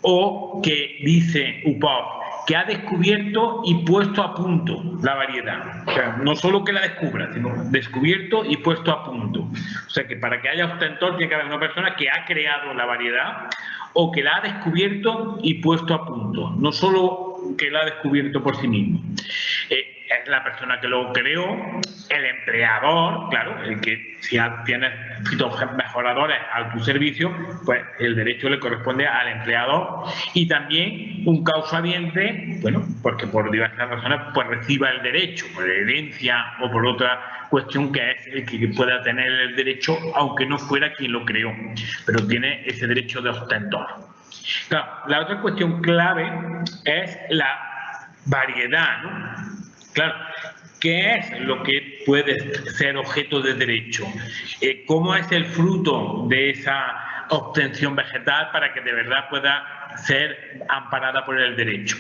o que dice UPOV, que ha descubierto y puesto a punto la variedad. O sea, no solo que la descubra, sino descubierto y puesto a punto. O sea, que para que haya ostentor tiene que haber una persona que ha creado la variedad o que la ha descubierto y puesto a punto. No solo que la ha descubierto por sí mismo. Es la persona que lo creó, el empleador, claro, el que si tienes mejoradores a tu servicio, pues el derecho le corresponde al empleador, y también un causadiente, bueno, porque por diversas razones pues reciba el derecho, por herencia o por otra cuestión, que es el que pueda tener el derecho, aunque no fuera quien lo creó, pero tiene ese derecho de ostentor. Claro, la otra cuestión clave es la variedad, ¿no? Claro, ¿qué es lo que puede ser objeto de derecho? ¿Cómo es el fruto de esa obtención vegetal para que de verdad pueda ser amparada por el derecho?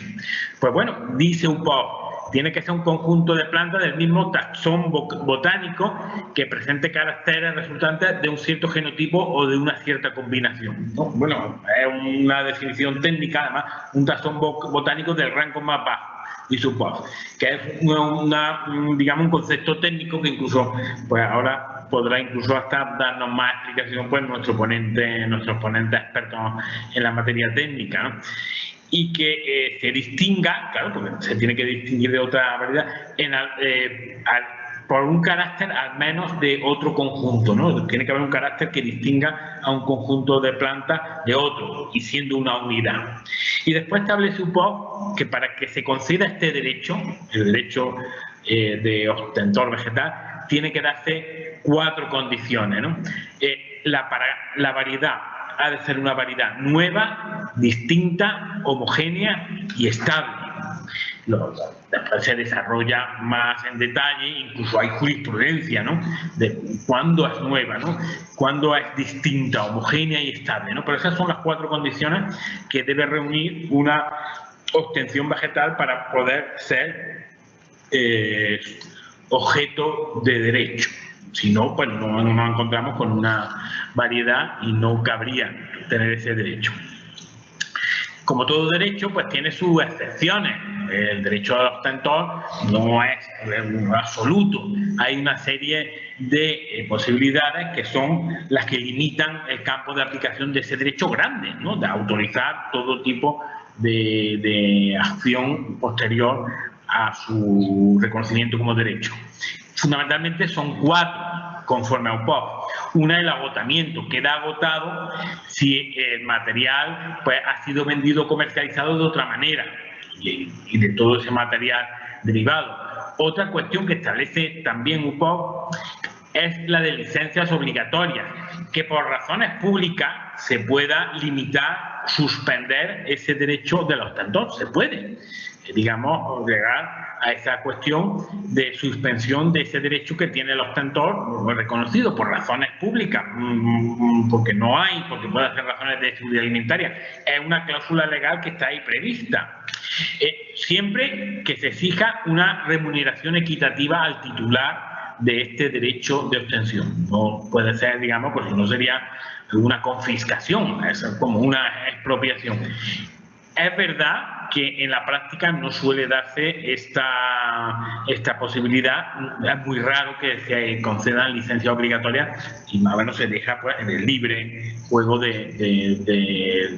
Pues bueno, dice UPOV, tiene que ser un conjunto de plantas del mismo taxón botánico que presente caracteres resultantes de un cierto genotipo o de una cierta combinación, ¿no? Bueno, es una definición técnica, además, un taxón botánico del rango más bajo, y UPOV, que es digamos, un concepto técnico que incluso, pues ahora podrá incluso hasta darnos más explicación pues nuestros ponentes expertos en la materia técnica, ¿no? Y que se distinga, claro, porque se tiene que distinguir de otra variedad, por un carácter al menos de otro conjunto, ¿no? Tiene que haber un carácter que distinga a un conjunto de plantas de otro, y siendo una unidad. Y después establece UPOV que para que se conceda este derecho, el derecho de ostentor vegetal, tiene que darse 4 condiciones, ¿no? La variedad ha de ser una variedad nueva, distinta, homogénea y estable. Después se desarrolla más en detalle, incluso hay jurisprudencia, ¿no?, de cuándo es nueva, ¿no?, cuándo es distinta, homogénea y estable, ¿no? Pero esas son las 4 condiciones que debe reunir una obtención vegetal para poder ser objeto de derecho. Si no, pues no nos encontramos con una variedad y no cabría tener ese derecho. Como todo derecho, pues tiene sus excepciones. El derecho al ostentor no es absoluto. Hay una serie de posibilidades que son las que limitan el campo de aplicación de ese derecho grande, ¿no?, de autorizar todo tipo de acción posterior a su reconocimiento como derecho. Fundamentalmente son 4, conforme a UPOV. Una, el agotamiento, queda agotado si el material pues ha sido vendido o comercializado de otra manera, y de todo ese material derivado. Otra cuestión que establece también UPOV es la de licencias obligatorias, que por razones públicas se pueda limitar, suspender ese derecho del ostentor. Se puede, digamos, llegar a esa cuestión de suspensión de ese derecho que tiene el ostentor reconocido por razones públicas, porque no hay, porque puede ser razones de seguridad alimentaria. Es una cláusula legal que está ahí prevista. Siempre que se exija una remuneración equitativa al titular de este derecho de obtención. No puede ser, digamos, porque no sería una confiscación, es como una expropiación. Es verdad que en la práctica no suele darse esta posibilidad. Es muy raro que se concedan licencias obligatorias, y más o menos se deja pues en el libre juego de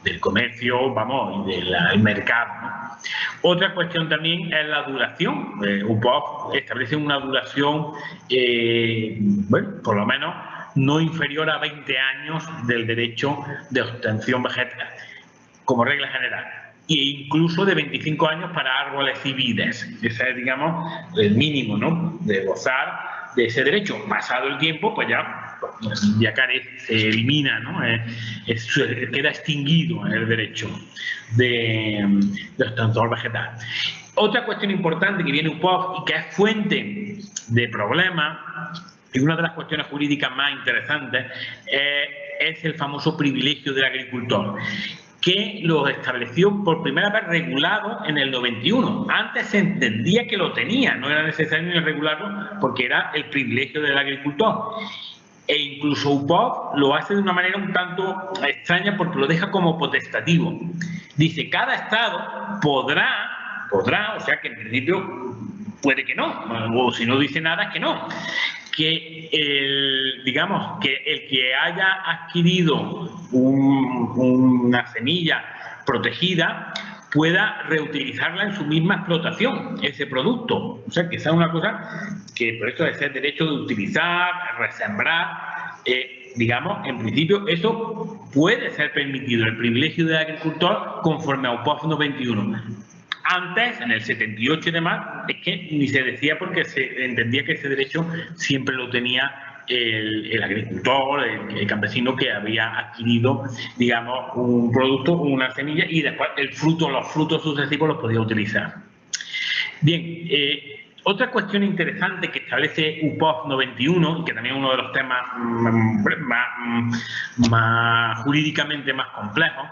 del comercio, vamos, y del mercado, ¿no? Otra cuestión también es la duración. UPOV establece una duración, bueno, por lo menos no inferior a 20 años del derecho de obtención vegetal, como regla general, e incluso de 25 años para árboles y vides. Ese es, digamos, el mínimo, ¿no?, de gozar de ese derecho. Pasado el tiempo, pues ya se elimina, ¿no? Queda extinguido el derecho de obtentor vegetal. Otra cuestión importante que viene UPOV y que es fuente de problemas, y una de las cuestiones jurídicas más interesantes, es el famoso privilegio del agricultor, que lo estableció por primera vez regulado en el 91. Antes se entendía que lo tenía, no era necesario ni regularlo porque era el privilegio del agricultor. E incluso UPOV lo hace de una manera un tanto extraña porque lo deja como potestativo. Dice, cada estado podrá, o sea que en principio puede que no, o si no dice nada es que no, que digamos que el que haya adquirido una semilla protegida pueda reutilizarla en su misma explotación, ese producto. O sea, que esa es una cosa que por eso es el derecho de utilizar, resembrar, digamos, en principio eso puede ser permitido, el privilegio del agricultor conforme a UPOV 91. Antes, en el 78 y demás, es que ni se decía porque se entendía que ese derecho siempre lo tenía el agricultor, el campesino que había adquirido, digamos, un producto, una semilla, y después los frutos sucesivos los podía utilizar. Bien, otra cuestión interesante que establece UPOV 91, y que también es uno de los temas más jurídicamente más complejos,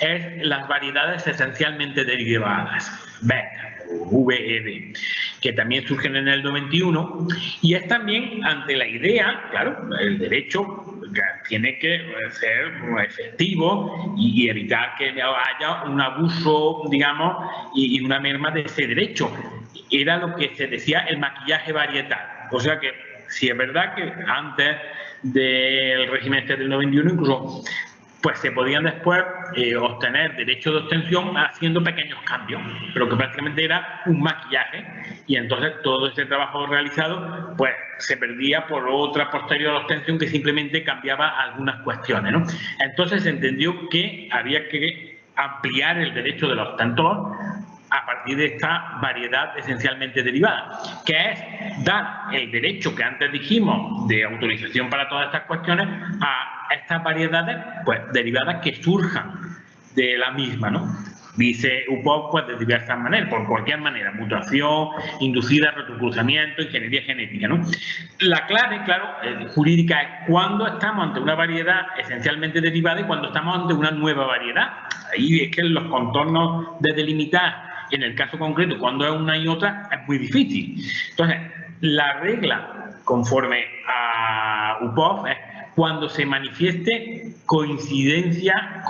es las variedades esencialmente derivadas, VED, que también surgen en el 91, y es también ante la idea, claro, el derecho tiene que ser efectivo y evitar que haya un abuso, digamos, y una merma de ese derecho. Era lo que se decía el maquillaje varietal. O sea que, si es verdad que antes del régimen este del 91 incluso, pues se podían después obtener derechos de obtención haciendo pequeños cambios, pero que prácticamente era un maquillaje, y entonces todo ese trabajo realizado pues se perdía por otra posterior obtención que simplemente cambiaba algunas cuestiones, ¿no? Entonces se entendió que había que ampliar el derecho del ostentor a partir de esta variedad esencialmente derivada, que es dar el derecho que antes dijimos de autorización para todas estas cuestiones a estas variedades pues derivadas que surjan de la misma, ¿no? Dice UPOV pues de diversas maneras, por cualquier manera, mutación, inducida, retrocruzamiento, ingeniería genética, ¿no? La clave, claro, jurídica es cuando estamos ante una variedad esencialmente derivada y cuando estamos ante una nueva variedad. Ahí es que los contornos de delimitar en el caso concreto, cuando es una y otra, es muy difícil. Entonces, la regla, conforme a UPOV, es cuando se manifieste coincidencia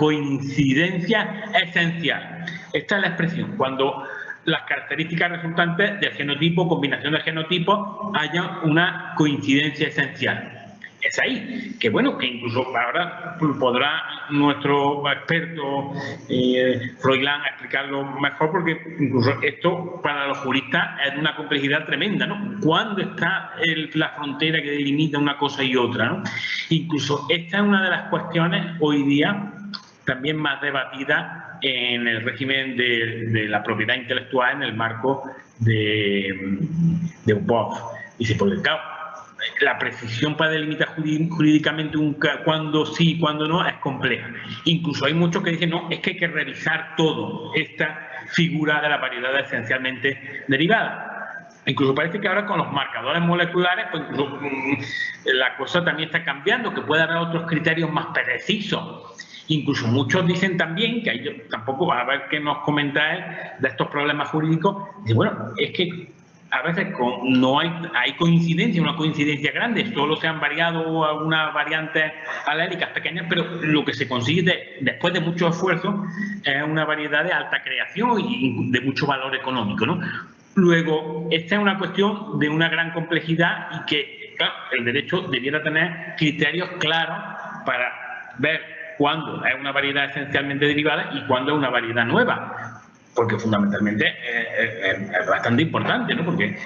esencial. Esta es la expresión, cuando las características resultantes del genotipo, combinación de genotipos, haya una coincidencia esencial. Es ahí, que bueno, que incluso ahora podrá nuestro experto Froilán explicarlo mejor, porque incluso esto para los juristas es de una complejidad tremenda, ¿no? ¿Cuándo está la frontera que delimita una cosa y otra, ¿no? Incluso esta es una de las cuestiones hoy día también más debatida en el régimen de la propiedad intelectual en el marco de UPOV. Dice, porque claro, la precisión para delimitar jurídicamente cuándo sí y cuándo no es compleja. Incluso hay muchos que dicen, no, es que hay que revisar todo esta figura de la variedad esencialmente derivada. Incluso parece que ahora con los marcadores moleculares, pues incluso, la cosa también está cambiando, que puede haber otros criterios más precisos. Incluso muchos dicen también, que ahí tampoco, a ver qué nos comentáis de estos problemas jurídicos, y bueno, es que a veces no hay coincidencia, una coincidencia grande, solo se han variado algunas variantes alérgicas pequeñas, pero lo que se consigue después de mucho esfuerzo es una variedad de alta creación y de mucho valor económico, ¿no? Luego, esta es una cuestión de una gran complejidad y que, claro, el derecho debiera tener criterios claros para ver cuándo es una variedad esencialmente derivada y cuándo es una variedad nueva, porque fundamentalmente es bastante importante, ¿no? Porque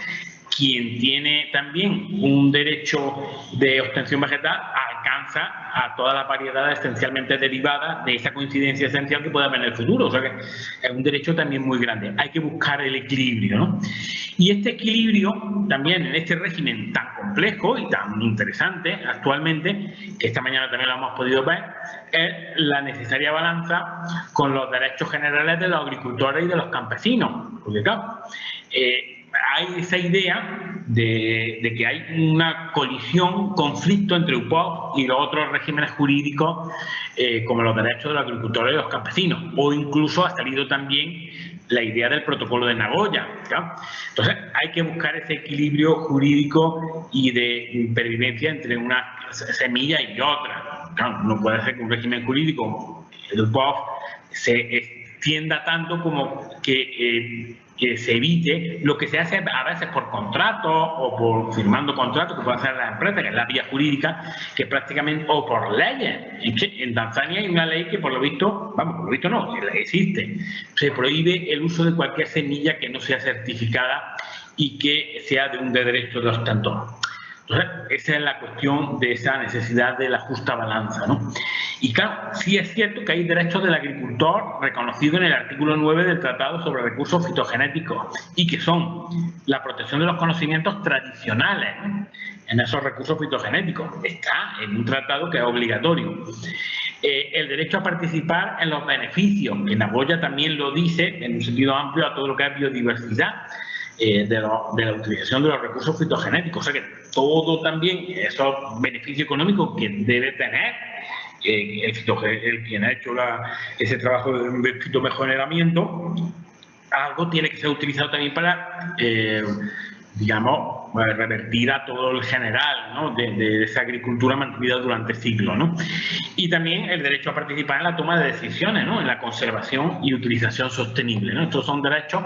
quien tiene también un derecho de obtención vegetal alcanza a todas las variedades esencialmente derivadas de esa coincidencia esencial que pueda haber en el futuro. O sea que es un derecho también muy grande. Hay que buscar el equilibrio, ¿no? Y este equilibrio también en este régimen tan complejo y tan interesante actualmente, que esta mañana también lo hemos podido ver, es la necesaria balanza con los derechos generales de los agricultores y de los campesinos. Porque claro, hay esa idea de que hay una colisión, conflicto entre UPOV y los otros regímenes jurídicos, como los derechos de los agricultores y los campesinos, o incluso ha salido también la idea del protocolo de Nagoya, ¿no? Entonces hay que buscar ese equilibrio jurídico y de pervivencia entre una semilla y otra. Claro, no puede ser que un régimen jurídico, el UPOV, se extienda tanto como que se evite lo que se hace a veces por contrato o por firmando contratos que pueden hacer las empresas, que es la vía jurídica, que prácticamente, o por leyes. En Tanzania hay una ley que por lo visto, vamos, por lo visto no, existe. Se prohíbe el uso de cualquier semilla que no sea certificada y que sea de un derecho de ostentor. Entonces, esa es la cuestión de esa necesidad de la justa balanza, ¿no? Y claro, sí es cierto que hay derechos del agricultor reconocidos en el artículo 9 del Tratado sobre Recursos Fitogenéticos y que son la protección de los conocimientos tradicionales en esos recursos fitogenéticos. Está en un tratado que es obligatorio. El derecho a participar en los beneficios, que Nagoya también lo dice en un sentido amplio a todo lo que es biodiversidad, de la utilización de los recursos fitogenéticos. O sea que todo también esos beneficios económicos que debe tener el quien ha hecho ese trabajo de fitomejoramiento, algo tiene que ser utilizado también para, digamos, revertir a todo el general, ¿no? de esa agricultura mantenida durante siglos, ¿no? Y también el derecho a participar en la toma de decisiones, ¿no? En la conservación y utilización sostenible, ¿no? Estos son derechos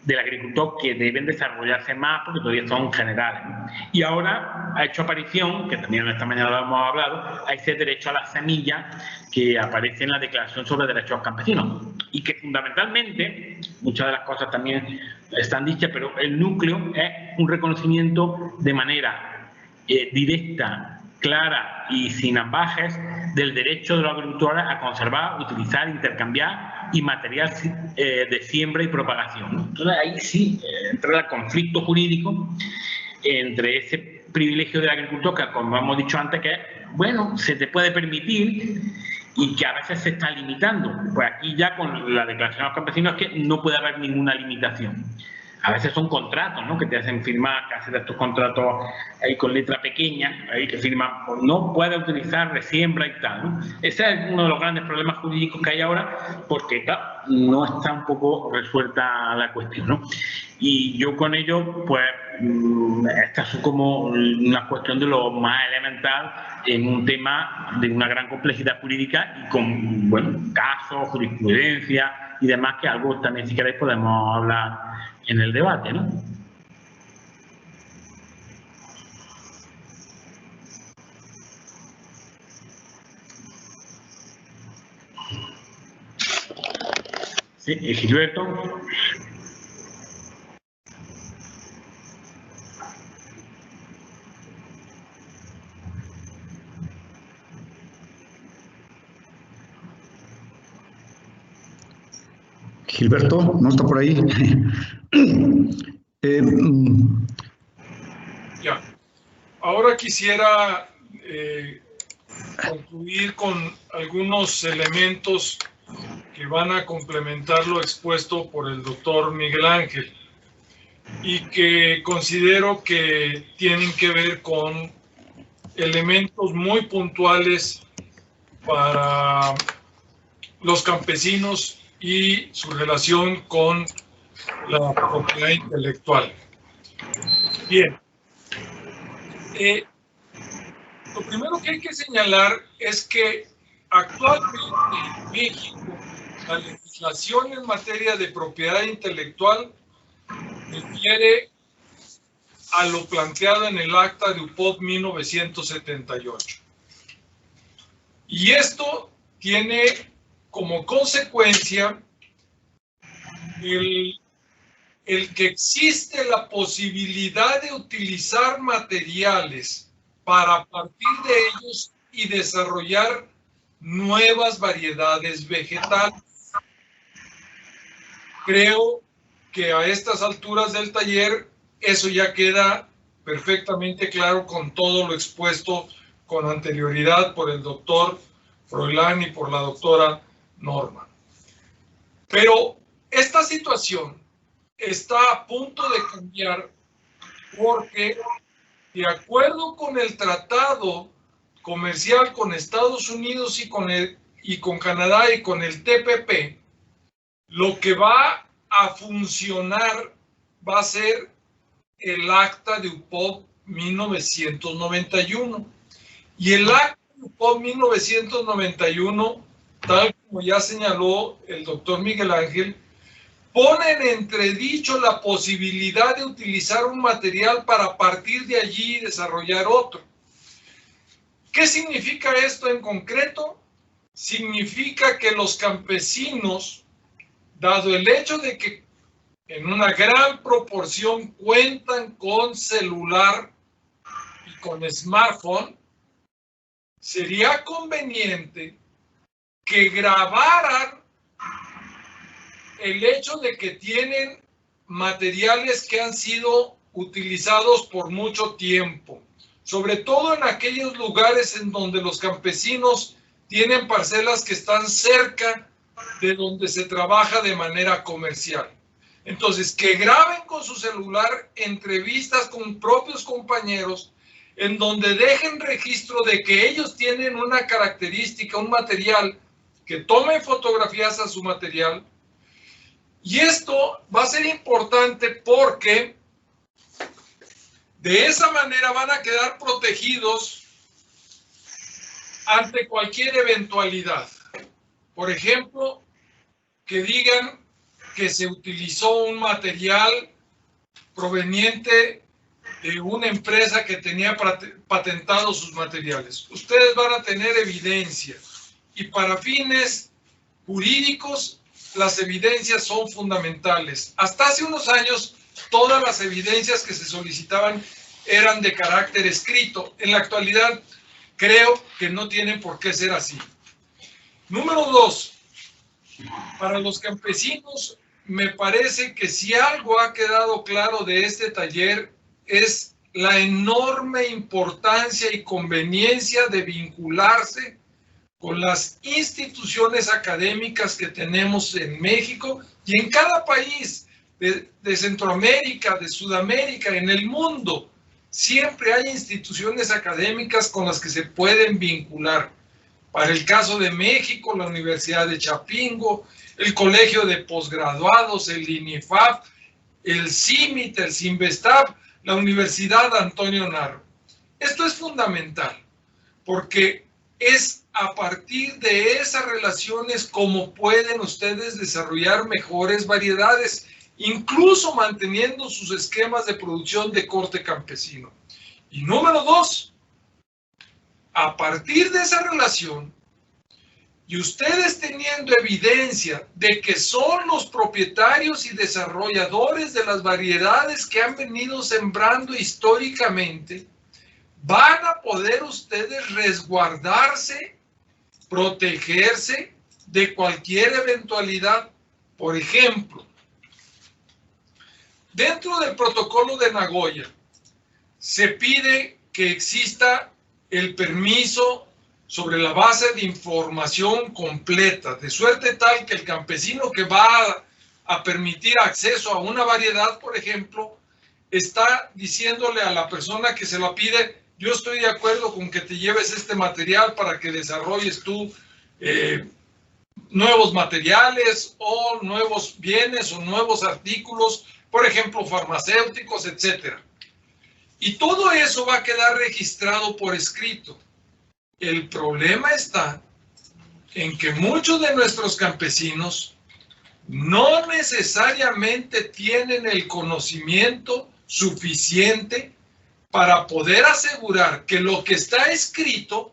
del agricultor que deben desarrollarse más porque todavía son generales. Y ahora ha hecho aparición, que también esta mañana lo hemos hablado, a ese derecho a la semilla que aparece en la Declaración sobre Derechos Campesinos y que fundamentalmente, muchas de las cosas también están dichas, pero el núcleo es un reconocimiento de manera directa, clara y sin ambajes del derecho de los agricultores a conservar, utilizar, intercambiar y material de siembra y propagación. Entonces ahí sí entra el conflicto jurídico entre ese privilegio del agricultor que, como hemos dicho antes, que bueno, se te puede permitir y que a veces se está limitando. Pues aquí ya con la Declaración de los Campesinos es que no puede haber ninguna limitación. A veces son contratos, ¿no? Que te hacen firmar, que hacen estos contratos ahí con letra pequeña, ahí que firman, pues no puede utilizar resiembra y tal, ¿no? Ese es uno de los grandes problemas jurídicos que hay ahora, porque claro, no está un poco resuelta la cuestión, ¿no? Y yo con ello, pues, esta es como una cuestión de lo más elemental en un tema de una gran complejidad jurídica y con, bueno, casos, jurisprudencia y demás, que algo también, si queréis, podemos hablar en el debate, ¿no? Sí, Gilberto. Gilberto, ¿no está por ahí? Ya. Ahora quisiera concluir con algunos elementos que van a complementar lo expuesto por el doctor Miguel Ángel y que considero que tienen que ver con elementos muy puntuales para los campesinos y su relación con la propiedad intelectual. Bien. Lo primero que hay que señalar es que actualmente en México la legislación en materia de propiedad intelectual refiere a lo planteado en el Acta de UPOV 1978. Y esto tiene como consecuencia el que existe la posibilidad de utilizar materiales para partir de ellos y desarrollar nuevas variedades vegetales. Creo que a estas alturas del taller eso ya queda perfectamente claro con todo lo expuesto con anterioridad por el doctor Froilán y por la doctora Norma. Pero esta situación está a punto de cambiar porque, de acuerdo con el tratado comercial con Estados Unidos y con Canadá y con el TPP, lo que va a funcionar va a ser el Acta de UPOV 1991. Y el Acta de UPOV 1991, tal como ya señaló el doctor Miguel Ángel, pone en entredicho la posibilidad de utilizar un material para partir de allí desarrollar otro. ¿Qué significa esto en concreto? Significa que los campesinos, dado el hecho de que en una gran proporción cuentan con celular y con smartphone, sería conveniente que grabaran el hecho de que tienen materiales que han sido utilizados por mucho tiempo, sobre todo en aquellos lugares en donde los campesinos tienen parcelas que están cerca de donde se trabaja de manera comercial. Entonces, que graben con su celular entrevistas con propios compañeros en donde dejen registro de que ellos tienen una característica, un material, que tomen fotografías a su material. Y esto va a ser importante porque de esa manera van a quedar protegidos ante cualquier eventualidad. Por ejemplo, que digan que se utilizó un material proveniente de una empresa que tenía patentados sus materiales. Ustedes van a tener evidencia y para fines jurídicos las evidencias son fundamentales. Hasta hace unos años todas las evidencias que se solicitaban eran de carácter escrito. En la actualidad creo que no tienen por qué ser así. Número 2, para los campesinos me parece que si algo ha quedado claro de este taller es la enorme importancia y conveniencia de vincularse con las instituciones académicas que tenemos en México y en cada país de Centroamérica, de Sudamérica, en el mundo. Siempre hay instituciones académicas con las que se pueden vincular. Para el caso de México, la Universidad de Chapingo, el Colegio de Posgraduados, el INIFAP, el CIMIT, el CINVESTAP, la Universidad Antonio Narro. Esto es fundamental porque es a partir de esas relaciones como pueden ustedes desarrollar mejores variedades, incluso manteniendo sus esquemas de producción de corte campesino. Y número 2, a partir de esa relación, y ustedes teniendo evidencia de que son los propietarios y desarrolladores de las variedades que han venido sembrando históricamente, van a poder ustedes resguardarse, protegerse de cualquier eventualidad. Por ejemplo, dentro del protocolo de Nagoya, se pide que exista el permiso sobre la base de información completa, de suerte tal que el campesino que va a permitir acceso a una variedad, por ejemplo, está diciéndole a la persona que se la pide: yo estoy de acuerdo con que te lleves este material para que desarrolles tú nuevos materiales o nuevos bienes o nuevos artículos, por ejemplo, farmacéuticos, etcétera. Y todo eso va a quedar registrado por escrito. El problema está en que muchos de nuestros campesinos no necesariamente tienen el conocimiento suficiente para poder asegurar que lo que está escrito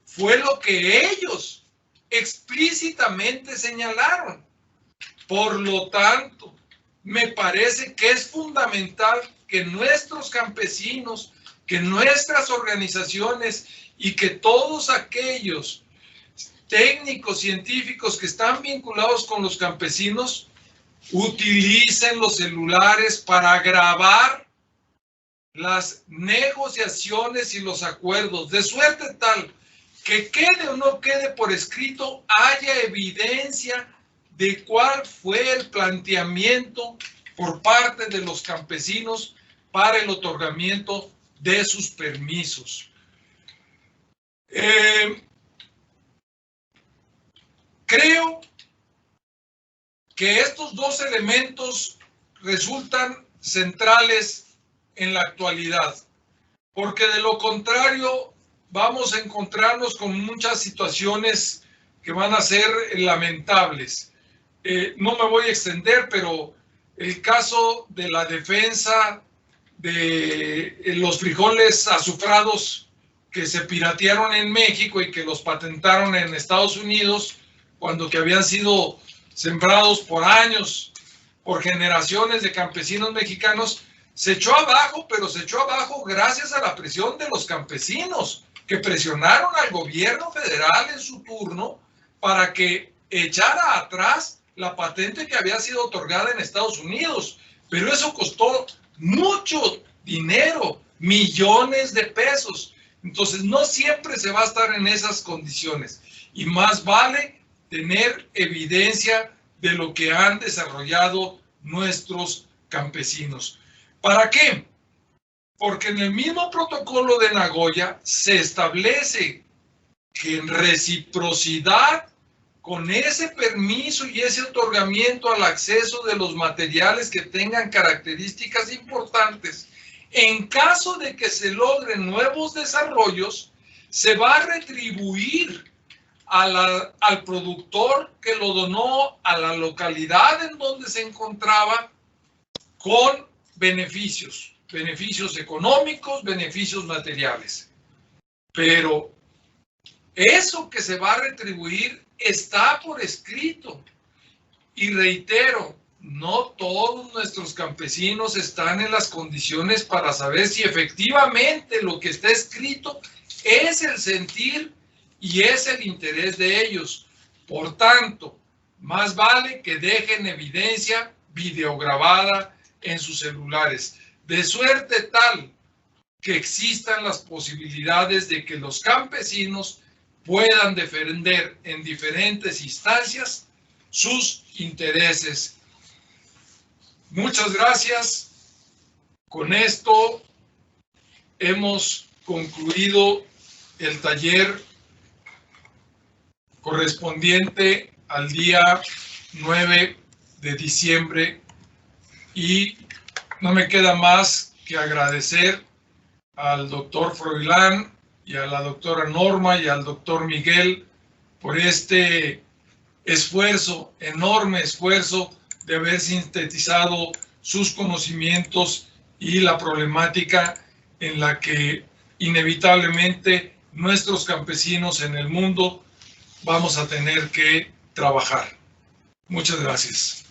fue lo que ellos explícitamente señalaron. Por lo tanto, me parece que es fundamental que nuestros campesinos, que nuestras organizaciones y que todos aquellos técnicos, científicos que están vinculados con los campesinos utilicen los celulares para grabar las negociaciones y los acuerdos, de suerte tal que quede o no quede por escrito, haya evidencia de cuál fue el planteamiento por parte de los campesinos para el otorgamiento de sus permisos. Creo que estos dos elementos resultan centrales en la actualidad, porque de lo contrario vamos a encontrarnos con muchas situaciones que van a ser lamentables. No me voy a extender, pero el caso de la defensa de los frijoles azufrados que se piratearon en México y que los patentaron en Estados Unidos, cuando que habían sido sembrados por años, por generaciones de campesinos mexicanos, se echó abajo, pero se echó abajo gracias a la presión de los campesinos, que presionaron al gobierno federal en su turno para que echara atrás la patente que había sido otorgada en Estados Unidos. Pero eso costó mucho dinero, millones de pesos. Entonces, no siempre se va a estar en esas condiciones. Y más vale tener evidencia de lo que han desarrollado nuestros campesinos. ¿Para qué? Porque en el mismo protocolo de Nagoya se establece que en reciprocidad con ese permiso y ese otorgamiento al acceso de los materiales que tengan características importantes, en caso de que se logren nuevos desarrollos, se va a retribuir al productor que lo donó a la localidad en donde se encontraba con beneficios económicos, beneficios materiales. Pero eso que se va a retribuir está por escrito. Y reitero, no todos nuestros campesinos están en las condiciones para saber si efectivamente lo que está escrito es el sentir y es el interés de ellos. Por tanto, más vale que dejen evidencia videograbada en sus celulares, de suerte tal que existan las posibilidades de que los campesinos puedan defender en diferentes instancias sus intereses. Muchas gracias. Con esto hemos concluido el taller correspondiente al día 9 de diciembre y no me queda más que agradecer al doctor Froilán y a la doctora Norma y al doctor Miguel por este esfuerzo, enorme esfuerzo de haber sintetizado sus conocimientos y la problemática en la que inevitablemente nuestros campesinos en el mundo vamos a tener que trabajar. Muchas gracias.